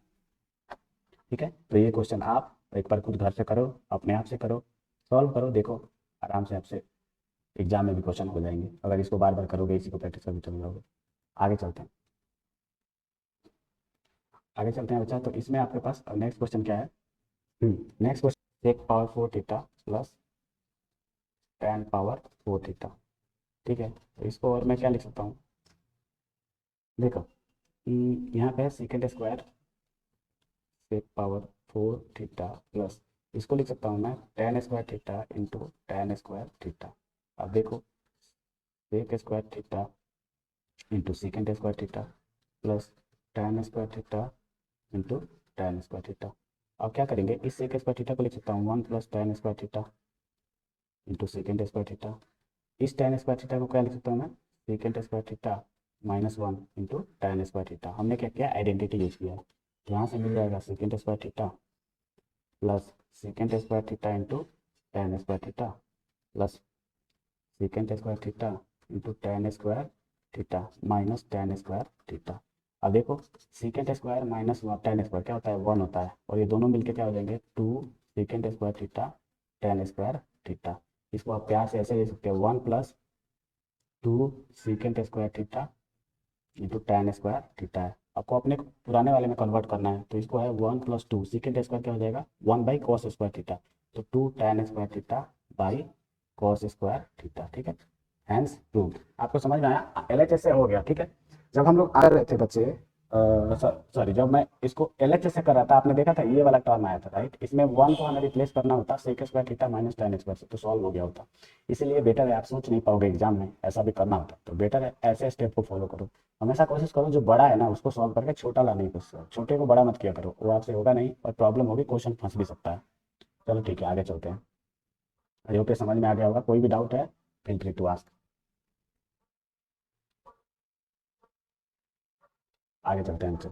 ठीक है, तो ये क्वेश्चन आप एक बार खुद घर से करो, अपने आप से करो, सॉल्व करो, देखो आराम से आपसे एग्जाम में भी क्वेश्चन हो जाएंगे अगर इसको बार बार करोगे, इसी को प्रैक्टिस करके चल जाओगे। आगे चलते हैं, आगे चलते हैं बच्चा। तो इसमें आपके पास नेक्स्ट क्वेश्चन क्या है, next question sec power 4 theta plus tan power 4 theta. ठीक है, तो इसको और मैं क्या लिख सकता हूँ, देखो यहाँ पे second square sec power 4 theta plus इसको लिख सकता हूँ मैं tan square theta into tan square theta. अब देखो sec square theta into second square theta plus tan square theta into tan square theta. अब क्या करेंगे, इस सेक स्क्वायर थीटा को लिख सकता हूँ 1 plus tan square theta into second square theta. इस tan स्क्वायर थीटा को क्या लिख सकता हूँ मैं, second square theta -1 into tan square theta. हमने क्या किया, आइडेंटिटी यूज किया है, तो यहाँ से मिल जाएगा second square theta plus second square theta into tan square theta plus second square theta into tan square theta minus tan square theta. अब देखो second square minus tan square क्या होता है, 1 होता है, और ये दोनों मिलकर क्या हो जाएंगे 2 second square theta tan square theta. इसको आप प्यार से ऐसे ले सकते हो 1 plus 2 second square theta into tan square theta है। आपको अपने पुराने वाले में कन्वर्ट करना है, तो इसको है 1 प्लस 2 सेकेंड स्क्वायर क्या हो जाएगा 1 बाई कॉस स्क्वायर थीटा, तो 2 tan square theta by cos square theta. ठीक है, हैंस प्रूव्ड। आपको समझ में आया, LHS से हो गया। ठीक है, जब हम लोग आ रहे थे बच्चे, सॉरी जब मैं इसको LHS से कर रहा था, आपने देखा था ये वाला टर्म आया था राइट, इसमें 1 को हमें रिप्लेस करना होता sec square theta minus tan square से, तो सॉल्व हो गया होता। इसलिए बेटर है, आप सोच नहीं पाओगे एग्जाम में ऐसा भी करना होता, तो बेटर है ऐसे स्टेप को फॉलो करो। हमेशा कोशिश करो जो बड़ा है ना उसको सॉल्व करके छोटा लाने की कोशिश करो, छोटे को बड़ा मत किया करो, वो आपसे होगा नहीं और प्रॉब्लम होगी, क्वेश्चन फंस भी सकता है। चलो ठीक है, आगे चलते हैं। आई होप समझ में आ गया होगा, कोई भी डाउट है फील फ्री टू आस्क। आगे चलते हैं हमसे।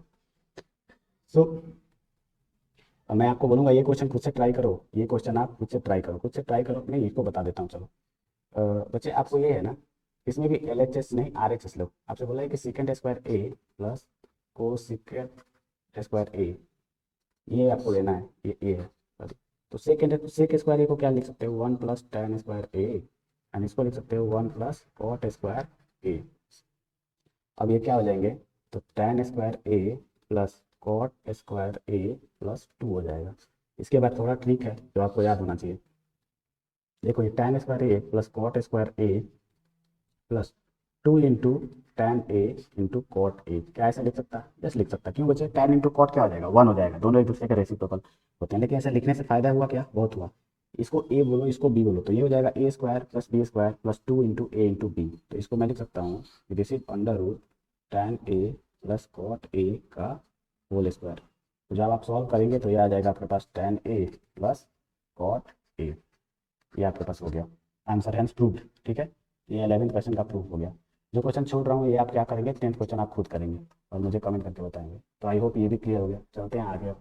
सो मैं आपको बोलूंगा ये क्वेश्चन खुद से ट्राई करो, ये क्वेश्चन आप खुद से ट्राई करो, खुद से ट्राई करो, नहीं इसको बता देता हूँ चलो। बच्चे आपको ये है ना, इसमें भी LHS नहीं RHS लो। आपसे बोला है कि सेकेंड स्क्वायर ए प्लस को सेकेंड स्क्वायर ए, ये आपको लेना है, ये ए है सॉरी। तो सेक स्क्वायर ए को क्या लिख सकते हो 1 plus tan square A, and इसको लिख सकते हो 1 प्लस कॉट स्क्वायर ए। अब ये क्या हो जाएंगे, तो tan स्क्वायर ए प्लस कॉट स्क्वायर ए प्लस 2 हो जाएगा। इसके बाद थोड़ा ट्रिक है जो आपको याद होना चाहिए। देखो ये tan square A plus cot square A plus 2 into tan A into cot A, क्या ऐसा लिख सकता है, जस्ट लिख सकता है। क्यों बच्चे, टैन इंटू कॉट क्या हो जाएगा 1 हो जाएगा, दोनों एक दूसरे के रेसिप्रोकल होते हैं, लेकिन ऐसा लिखने से फायदा हुआ क्या, बहुत हुआ। इसको ए बोलो इसको बी बोलो, तो ये हो जाएगा a square plus B square plus 2 into a into b. तो इसको मैं लिख सकता हूँ this is under root tan a plus cot a का होल स्क्वायर। तो जब आप सॉल्व करेंगे तो ये आ जाएगा आपके पास tan a plus cot a, ये आपके पास हो गया आंसर, हैंस प्रूव्ड। ठीक है, ये 11th क्वेश्चन का प्रूफ हो गया। जो क्वेश्चन छोड़ रहा हूँ ये आप क्या करेंगे, 10th क्वेश्चन आप खुद करेंगे और मुझे कमेंट करके बताएंगे। तो आई होप ये भी क्लियर हो गया। चलते हैं आगे,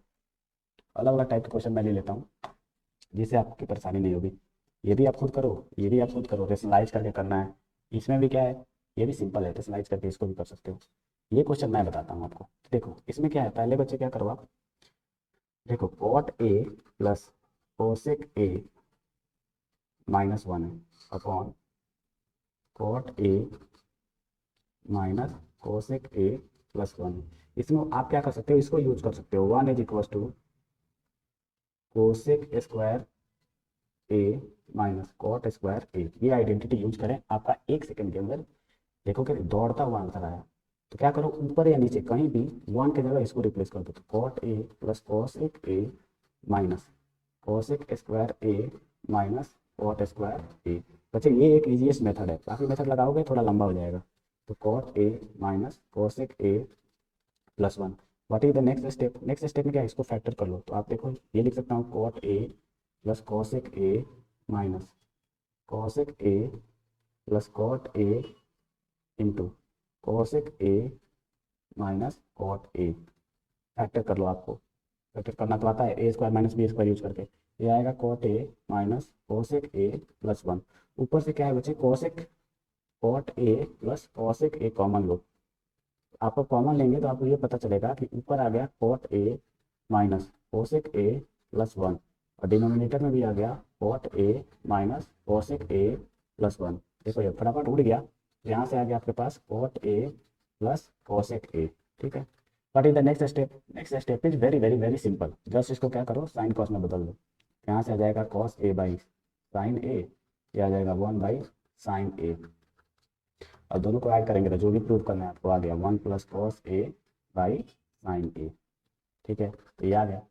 अलग अलग टाइप के क्वेश्चन मैं ले लेता हूँ जिससे आपकी परेशानी नहीं होगी। ये भी आप खुद करो, ये भी आप खुद करो, रेशनलाइज करके करना है। इसमें भी क्या है, ये भी सिंपल है, रेशनलाइज करके इसको भी कर सकते हो। ये क्वेश्चन मैं बताता हूँ आपको। देखो इसमें क्या है, पहले बच्चे क्या करो आप, देखो cot A plus cosec A -1 है upon cot A minus cosec A plus 1। इसमें आप क्या कर सकते हो, इसको यूज कर सकते हो 1 is equal to cosec square A minus cot square a. ये आइडेंटिटी यूज करें, आपका 1 सेकंड के अंदर देखोगे दौड़ता हुआ आंसर आया। तो क्या करो, ऊपर या नीचे कहीं भी 1 की जगह इसको रिप्लेस कर दो, तो cot A plus cosec A minus cosec square A minus cot square a. बच्चे ये एक इजीएस्ट मेथड है, काफ़ी मेथड लगाओगे थोड़ा लंबा हो जाएगा। तो cot A minus cosec A plus 1। What is the next step, next step में क्या है, इसको फैक्टर कर लो। तो आप देखो ये लिख सकता हूँ cot A plus cosec A minus cosec A plus cot A into cosec A minus cot A. Factor कर लो, आपको फैक्टर करना तो आता है, A square minus B square use करके। ये आएगा cot A minus cosec A plus 1। ऊपर से क्या है बच्चे, cosec cot A plus cosec A common लो। आपको कॉमन लेंगे तो आपको ये पता चलेगा कि ऊपर आ गया cot A minus cosec A plus 1, और डिनोमिनेटर में भी आ गया cot A minus cosec A plus 1। देखो ये फटाफट उड़ गया, यहाँ से आ गया आपके पास cot A plus cosec A. ठीक है, but in the next step, next step is very very very simple. Just इसको क्या करो, साइन कॉस में बदल दो। यहाँ से आ जाएगा कॉस ए बाई साइन ए, ये आ जाएगा 1 बाई साइन ए, और दोनों को ऐड करेंगे तो जो भी प्रूव करना है आपको आ गया 1 plus cos A by sine ए। ठीक है, तो ये आ गया।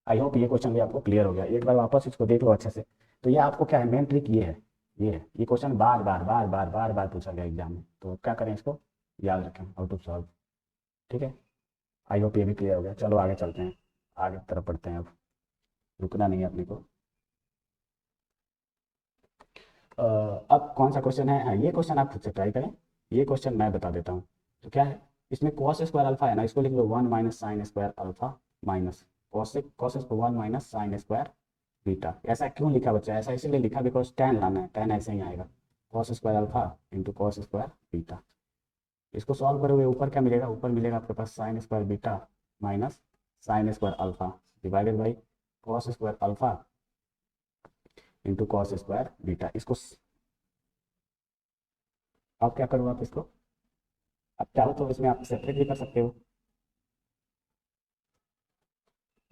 आई होप ये क्वेश्चन भी आपको क्लियर हो गया। एक बार वापस इसको देख लो अच्छे से। तो ये आपको क्या है, मेन ट्रिक ये है, ये है, ये क्वेश्चन बार बार बार बार बार बार पूछा गया एग्जाम में, तो क्या करें, इसको याद रखें, हाउ टू सॉल्व। ठीक है, आई होप ये भी क्लियर हो गया। चलो आगे चलते हैं, आगे की तरफ बढ़ते हैं, अब रुकना नहीं है अपने को। अब कौन सा क्वेश्चन है, हाँ, ये क्वेश्चन आप खुद से ट्राई करें, ये क्वेश्चन मैं बता देता हूँ। तो क्या है, इसमें कॉस स्क्वायर अल्फा है ना, इसको लिख लो 1 minus sine square alpha minus cos square 1 minus sine square beta. ऐसा क्यों लिखा बच्चा, ऐसा इसीलिए लिखा बिकॉज टेन लाना है, टेन ऐसे ही आएगा, cos square alpha into cos square beta. इसको सॉल्व करोगे, ऊपर क्या मिलेगा, ऊपर मिलेगा आपके पास sine square beta minus sine square alpha divided by cos square alpha into cos square beta. इसको अब क्या करो, आप इसको अब चाहो तो इसमें आप सेपरेट भी कर सकते हो,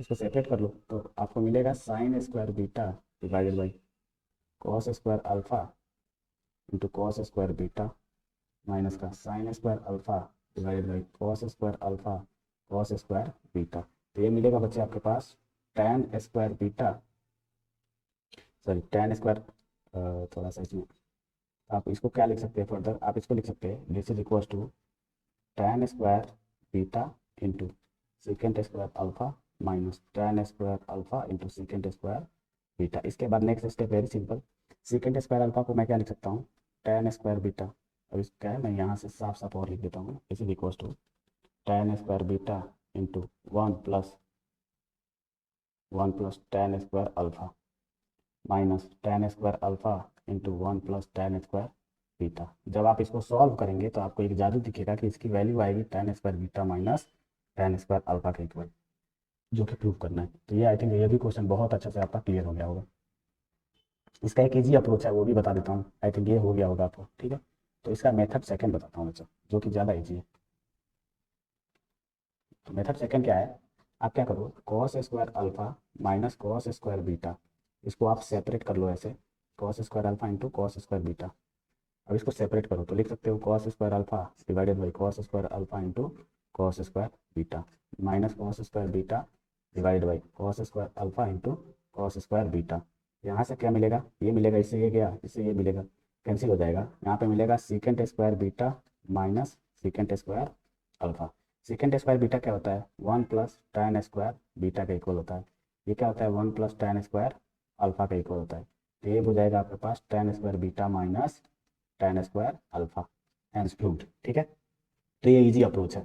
इसको सेपरेट कर लो तो आपको मिलेगा sine square beta divided by cos square alpha into cos square beta minus का sine square alpha divided by cos square alpha cos square beta. तो ये मिलेगा बच्चे आपके पास tan square beta, sorry tan square, थोड़ा सा इसमें आप इसको क्या लिख सकते हैं फर्दर, आप इसको लिख सकते हैं this is equal to tan square beta into second square alpha minus tan square alpha into second square beta. इसके बाद next step very simple, second square alpha को मैं क्या लिख सकता हूँ, टेन स्क्वायर बीटा। अब इस क्या है, मैं यहाँ से साफ साफ और लिख देता हूँ, this is equal to tan square beta into one plus tan square alpha minus tan square alpha into 1 plus tan square beta. जब आप इसको सॉल्व करेंगे तो आपको एक जादू दिखेगा कि इसकी वैल्यू आएगी ten square beta minus tan square alpha के इक्वल, जो कि प्रूव करना है। तो ये आई थिंक ये भी क्वेश्चन बहुत अच्छे से आपका क्लियर हो गया होगा। इसका एक ईजी अप्रोच है, वो भी बता देता हूँ, आई थिंक ये हो गया होगा आपको। ठीक है, तो इसका मेथड सेकंड बताता हूँ बच्चा, जो कि ज़्यादा ईजी है। तो मेथड सेकंड क्या है, आप क्या करो, cos square alpha minus cos square beta, इसको आप सेपरेट कर लो ऐसे, cos square alpha into cos square beta. अब इसको सेपरेट करो तो लिख सकते हो cos square alpha divided by cos square alpha into cos square beta minus cos square beta divide by cos square alpha into cos square beta. यहाँ से क्या मिलेगा, ये मिलेगा, इससे ये गया, इससे ये मिलेगा, कैंसिल हो जाएगा। यहाँ पे मिलेगा secant square beta minus secant square alpha. Secant square beta क्या होता है, 1 प्लस टेन स्क्वायर बीटा का इक्वल होता है। ये क्या होता है, 1 प्लस टेन स्क्वायर अल्फा का इक्वल होता है। तो ये हो जाएगा आपके पास tan square beta minus tan square alpha and proved. ठीक है, तो ये इजी अप्रोच है।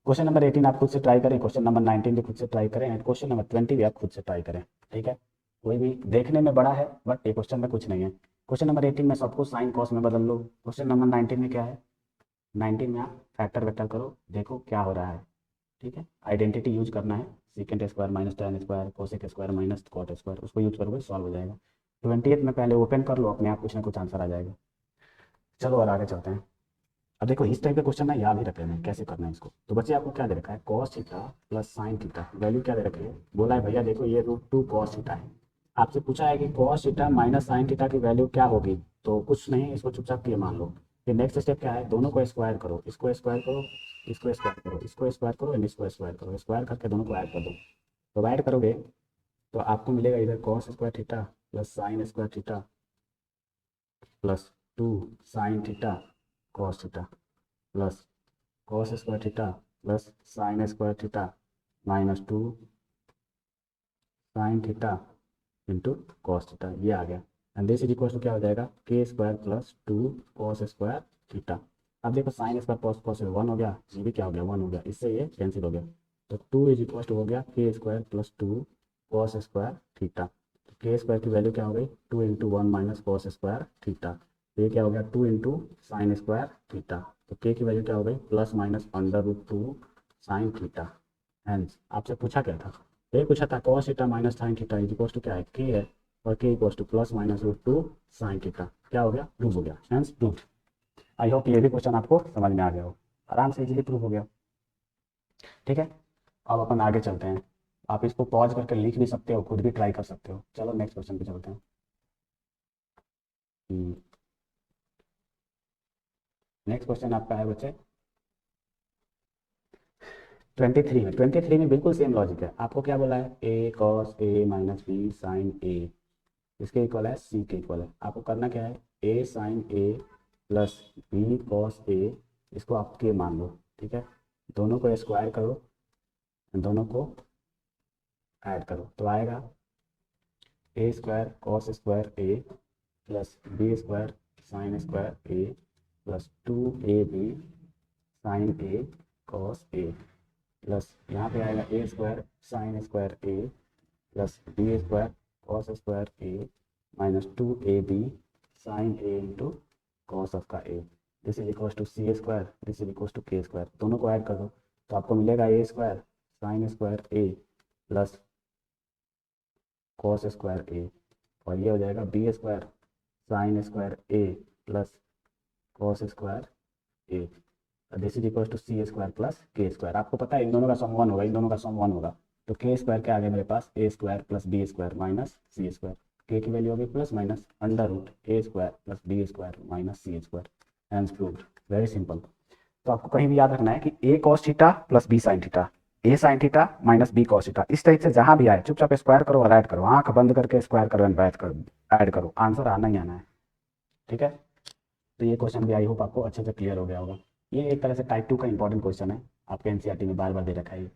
क्वेश्चन नंबर 18 आप खुद से ट्राई करें, क्वेश्चन नंबर 19 भी खुद से ट्राई करें, एंड क्वेश्चन नंबर 20 भी आप खुद से ट्राई करें। ठीक है, कोई भी देखने में बड़ा है बट ये क्वेश्चन में कुछ नहीं है। क्वेश्चन नंबर 18 में सबको साइन कॉस में बदल लो। क्वेश्चन नंबर 19 में क्या है, 19 में आप फैक्टर वेक्टर करो, देखो क्या हो रहा है। ठीक है, आइडेंटिटी यूज करना है, secant square minus tan square cosec square minus cot square, उसको यूज करोगे सॉल्व हो जाएगा। 20th में पहले ओपन कर लो, अपने आप कुछ ना कुछ आंसर आ जाएगा। चलो और आगे चलते हैं। अब देखो इस टाइप का क्वेश्चन ना याद ही रख लेना है कैसे करना है इसको। तो बच्चे आपको क्या दे रखा है, cos theta plus sine theta, value क्या दे रखी है, बोला है भैया देखो ये √2 कॉस थीटा है। आपसे पूछा है कि cos theta minus sine theta की वैल्यू क्या होगी, तो कुछ नहीं, इसको चुपचाप ये मान लो। फिर नेक्स्ट स्टेप क्या है, दोनों को स्क्वायर करो, इसको स्क्वायर करो, इसको स्क्वायर करो, इसको स्क्वायर करो एंड इसको स्क्वायर करो, स्क्वायर करके दोनों को ऐड कर दो। तो ऐड करोगे तो आपको मिलेगा इधर cos square theta plus sine square theta plus 2 sine theta cos theta plus cos square theta plus sine square theta minus 2 sine theta into cos theta. ये आ गया। And this is equal to क्या हो जाएगा, K square plus 2 cos square theta. अब देखो साइन स्क्वायर कॉस कॉस 1 हो गया, ये भी क्या हो गया 1 हो गया, इससे ये कैंसिल हो गया। तो 2 इज इक्वल टू हो गया के square plus 2 cos square theta. तो के स्क्वायर की वैल्यू क्या हो गई 2 into 1 minus cos square theta. ये क्या हो गया 2 इंटू साइन स्क्वायर थीटा। तो के की वैल्यू क्या हो गई plus minus under root 2 sine theta. Hence आपसे पूछा क्या था, ये पूछा था cos theta minus sine theta is equal to क्या है के है, और K equal to plus minus root 2 sine theta. क्या हो गया प्रूव हो गया, हेंस प्रूव। आई होप ये भी क्वेश्चन आपको समझ में आ गया हो, आराम से इजीली प्रूव हो गया। ठीक है, अब अपन आगे चलते हैं। आप इसको पॉज करके लिख भी सकते हो, खुद भी ट्राई कर सकते हो। चलो नेक्स्ट क्वेश्चन पे चलते हैं। नेक्स्ट क्वेश्चन आपका है बच्चे 23 में बिल्कुल सेम लॉजिक है। आपको क्या बोला है ए cos a minus B sign ए, इसके इक्वल है सी के इक्वल है। आपको करना क्या है ए sign A plus B cos A, इसको आप के मान लो। ठीक है, दोनों को स्क्वायर करो, दोनों को ऐड करो तो आएगा A square cos square A plus B square sine square A plus 2ab sine A cos A plus यहाँ पे आएगा A square sine square A plus B square cos square A minus 2ab sine A into cos of का A. This is equal to C square, this is equal to K square. दोनों को ऐड कर दो तो आपको मिलेगा A square sine square A plus cos square A, और ये हो जाएगा B square sine square A plus cos square A. This is equal to C square plus K square. आपको पता है इन दोनों का सम 1 होगा, इन दोनों का सम 1 होगा। तो के स्क्वायर के आगे मेरे पास A square plus B square minus C square. K की वैल्यू होगी plus minus under root A square plus B square minus C square. Hence proved, very simple. तो आपको कहीं भी याद रखना है कि A cos theta plus B sine theta, A sine theta minus B cos theta, इस टाइप से जहां भी आए चुपचाप स्क्वायर करो और ऐड करो, आंख बंद करके स्क्वायर करो एंड ऐड करो, आंसर आना ही आना है। ठीक है, तो ये क्वेश्चन भी आई होप आपको अच्छे से क्लियर हो गया होगा। ये एक तरह से टाइप 2 का इंपॉर्टेंट क्वेश्चन है, आपके एनसीईआरटी में बार बार दे रखा है ये।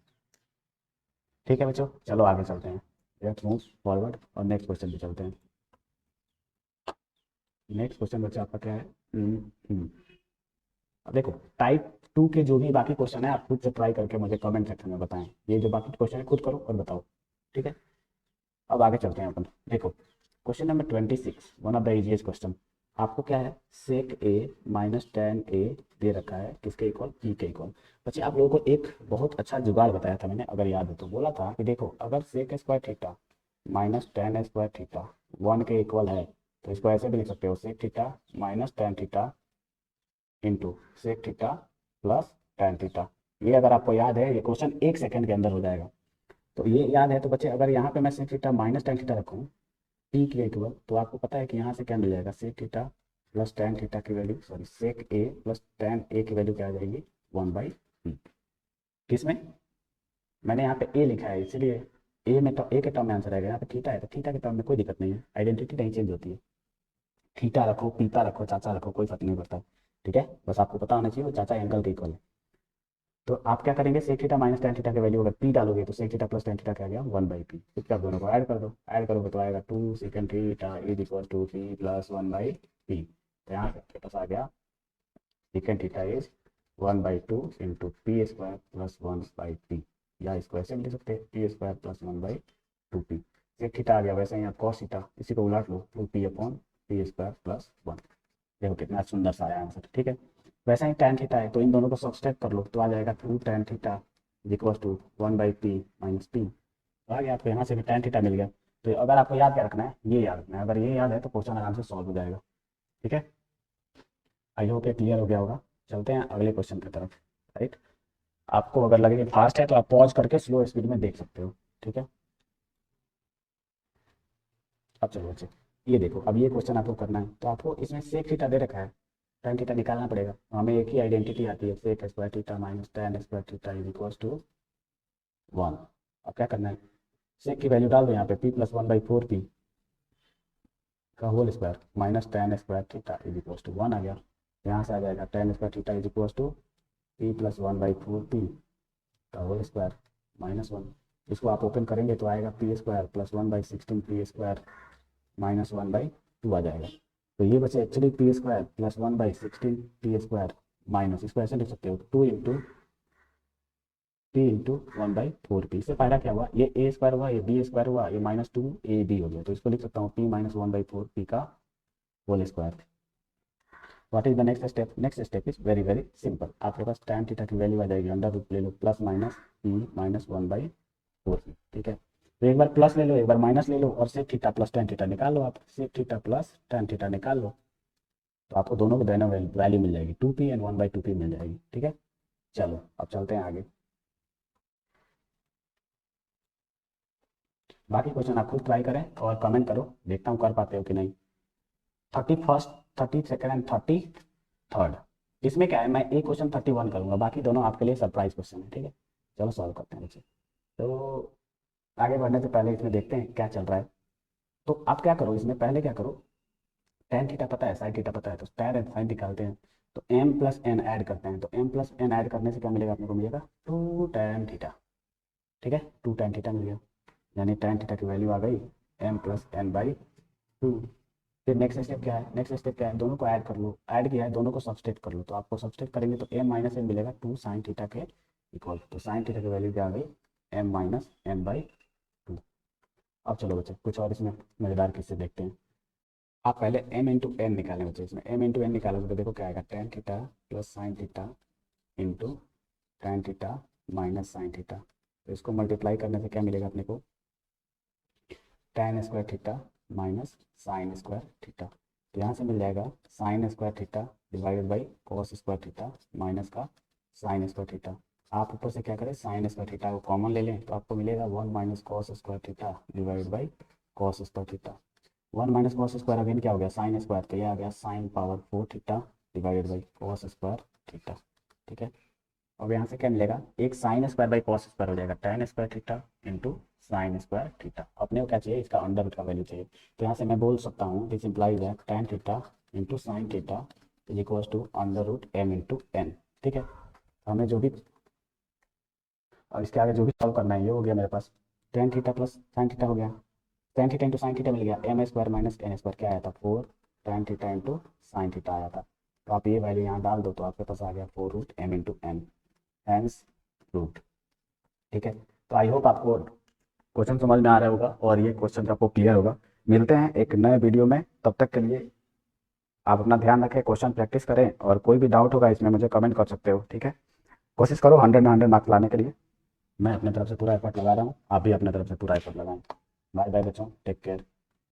ठीक है बच्चों, चलो आगे चलते हैं, लेट्स मूव फॉरवर्ड और नेक्स्ट क्वेश्चन पे चलते हैं। नेक्स्ट क्वेश्चन बच्चा आपका क्या है, अब देखो टाइप 2 के जो भी बाकी क्वेश्चन है आप खुद से ट्राई करके मुझे कमेंट सेक्शन में बताएं। ये जो बाकी क्वेश्चन है खुद करो और बताओ। ठीक है, अब आगे चलते हैं अपन। देखो question number 26, one of the easiest question. आपको क्या है सेक ए माइनस टेन ए दे रखा है, किसके इक्वल पी के इक्वल। बच्चे आप लोगों को एक बहुत अच्छा जुगाड़ बताया था मैंने, अगर याद है तो बोला था कि देखो अगर sec square theta minus tan square theta 1 के इक्वल है तो इसको ऐसे भी लिख सकते हो sec theta minus tan theta into sec theta plus tan theta. ये अगर आपको याद है ये क्वेश्चन 1 सेकंड के अंदर हो जाएगा। तो ये याद है तो बच्चे अगर यहाँ पे मैं sec theta minus tan theta रखूँ पी के इक्वल, तो आपको पता है कि यहाँ से क्या मिल जाएगा sec theta plus tan theta की value, sorry sec A plus tan A की वैल्यू क्या आ जाएगी 1/p। किसमें मैंने यहाँ पे ए लिखा है इसलिए ए में तो ए के टर्म में आंसर आएगा, यहाँ पे थीटा है तो थीटा के टर्म में कोई दिक्कत नहीं है, आइडेंटिटी नहीं चेंज होती है। थीटा रखो पीता रखो चाचा रखो कोई फर्क नहीं पड़ता। ठीक है, बस आपको पता होना चाहिए वो चाचा एंगल के इक्वल है। तो आप क्या करेंगे sec theta minus tan theta की वैल्यू अगर पी डालोगे तो sec theta plus tan theta क्या आ गया 1/p। फिर आप दोनों को ऐड कर दो, ऐड करोगे तो आएगा 2 secant theta is equal to P plus 1/p। तो यहाँ से आपके पास आ गया secant theta is 1/2 into P square plus 1/p, या इसको ऐसे भी लिख सकते हैं P square plus 1/2p। Sec theta आ गया, वैसे ही आप कॉस थीटा इसी को उलट लो 2p upon P square plus 1। देखो कितना सुंदर सा आया आंसर। ठीक है, वैसा ही tan थीटा है तो इन दोनों को सब्सट्रैक्ट कर लो तो आ जाएगा 2 tan theta equal to 1/p minus P. तो आ गया आपको यहाँ से भी tan थीटा मिल गया। तो अगर आपको याद क्या रखना है ये याद रखना है, अगर ये याद है तो क्वेश्चन आराम से सॉल्व हो जाएगा। ठीक है, आई होप ये क्लियर हो गया होगा। चलते हैं अगले क्वेश्चन की तरफ। राइट, आपको अगर लगे कि फास्ट है तो आप पॉज करके स्लो स्पीड में देख सकते हो। ठीक है, अब चलो बच्चे ये देखो, अब ये क्वेश्चन आपको करना है तो आपको इसमें सेक थीटा दे रखा है, tan थीटा निकालना पड़ेगा। हमें एक ही आइडेंटिटी आती है sec square theta minus tan square theta is equal to 1। अब क्या करना है सेक की वैल्यू डाल दो यहाँ पे p प्लस 1/4p का whole square minus tan square theta is equal to 1 आ गया। यहाँ से आ जाएगा tan square theta is equal to p plus 1/4p का होल स्क्वायर माइनस 1। इसको आप ओपन करेंगे तो आएगा p square plus 1/16p square minus 1/4। 2 आ जाएगा। तो ये बचे actually P square plus 1/16 P square minus, इसको ऐसे लिख सकते हो 2 इंटू पी इंटू 1/4 पी। इससे फायदा क्या हुआ, ये ए स्क्वायर हुआ, ये बी स्क्वायर हुआ, ये -2ab हो गया। तो इसको लिख सकता हूँ p माइनस 1/4 पी का whole square. What is the next step? Next step is very very simple. आपके पास tan थीटा की वैल्यू आ जाएगी, अंडर रूट ले लो plus minus p minus 1/4 P. ठीक है, तो एक बार प्लस ले लो, एक बार माइनस ले लो, और sec theta plus tan theta निकाल लो। आप sec theta plus tan theta निकाल लो, तो आपको दोनों को दोनों वैल्यू मिल जाएगी, 2p एंड 1/2p मिल जाएगी। ठीक है, चलो अब चलते हैं आगे। बाकी क्वेश्चन आप खुद ट्राई करें और कमेंट करो, देखता हूँ कर पाते हो कि नहीं। 31st, 32nd एंड 33rd, इसमें क्या है, मैं एक क्वेश्चन 31 करूंगा, बाकी दोनों आपके लिए सरप्राइज क्वेश्चन है। ठीक है, चलो सॉल्व करते हैं बच्चे। तो आगे बढ़ने से पहले इसमें देखते हैं क्या चल रहा है। तो आप क्या करो, इसमें पहले क्या करो, tan थीटा पता है, sin थीटा पता है, तो tan एंड sin निकालते हैं। तो m प्लस n ऐड करते हैं, तो m प्लस n ऐड करने से क्या मिलेगा अपने को, मिलेगा 2 tan थीटा। ठीक है, 2 tan थीटा मिल गया, यानी tan थीटा की वैल्यू आ गई m+n/2। फिर नेक्स्ट स्टेप क्या है, नेक्स्ट स्टेप क्या है, दोनों को ऐड कर लो, ऐड किया है दोनों को सब्सट्रेट कर लो। तो आपको सब्सट्रेट करेंगे तो m माइनस n मिलेगा 2 sin थीटा के इक्वल। तो sin थीटा की वैल्यू क्या आ गई, m-n/2। अब चलो बच्चे कुछ और इसमें मज़ेदार किस्से देखते हैं। आप पहले m इंटू एन निकालें बच्चे, इसमें m इंटू एन निकालोगे तो देखो क्या आएगा, tan theta plus sin theta into tan theta minus sin theta. तो इसको मल्टीप्लाई करने से क्या मिलेगा अपने को, tan square theta minus sine square theta. तो यहाँ से मिल जाएगा sign square theta divided by cos square theta minus का साइन स्क्वायर थीटा। आप ऊपर से क्या करें, साइन स्क्वायर थीटा को कॉमन ले लें, तो आपको मिलेगा 1 minus cos square theta divided by cos square theta. 1 minus cos square again क्या हो गया, साइन स्क्वायर, तो यह आ गया sine power 4 theta divided by cos square theta. ठीक है, अब यहाँ से क्या मिलेगा, एक sine square by cos square हो जाएगा, tan square theta into sine square theta. अपने को क्या चाहिए, इसका अंडर रूट का वैल्यू चाहिए। तो यहाँ से मैं बोल सकता हूँ this implies that tan theta into sine theta is equal to under root m into n। ठीक है, हमें जो भी और इसके आगे जो भी सॉल्व करना है ये हो गया मेरे पास। tan theta plus sine theta हो गया, tan theta into sine theta मिल गया, m square minus n square क्या आया था 4 tan theta into sine theta आया था। तो आप ये वैल्यू यहाँ डाल दो तो आपके पास आ गया 4 root m into n hence root. ठीक है, तो आई होप आपको क्वेश्चन समझ में आ रहा होगा और ये क्वेश्चन आपको क्लियर होगा। मिलते हैं एक नए वीडियो में, तब तक के लिए आप अपना ध्यान रखें, क्वेश्चन प्रैक्टिस करें, और कोई भी डाउट होगा इसमें मुझे कमेंट कर सकते हो। ठीक है, कोशिश करो 100 में 100 मार्क्स लाने के लिए। मैं अपने तरफ से पूरा एफर्ट लगा रहा हूँ, आप भी अपने तरफ से पूरा एफर्ट लगाएं। बाय बाय बच्चों, टेक केयर।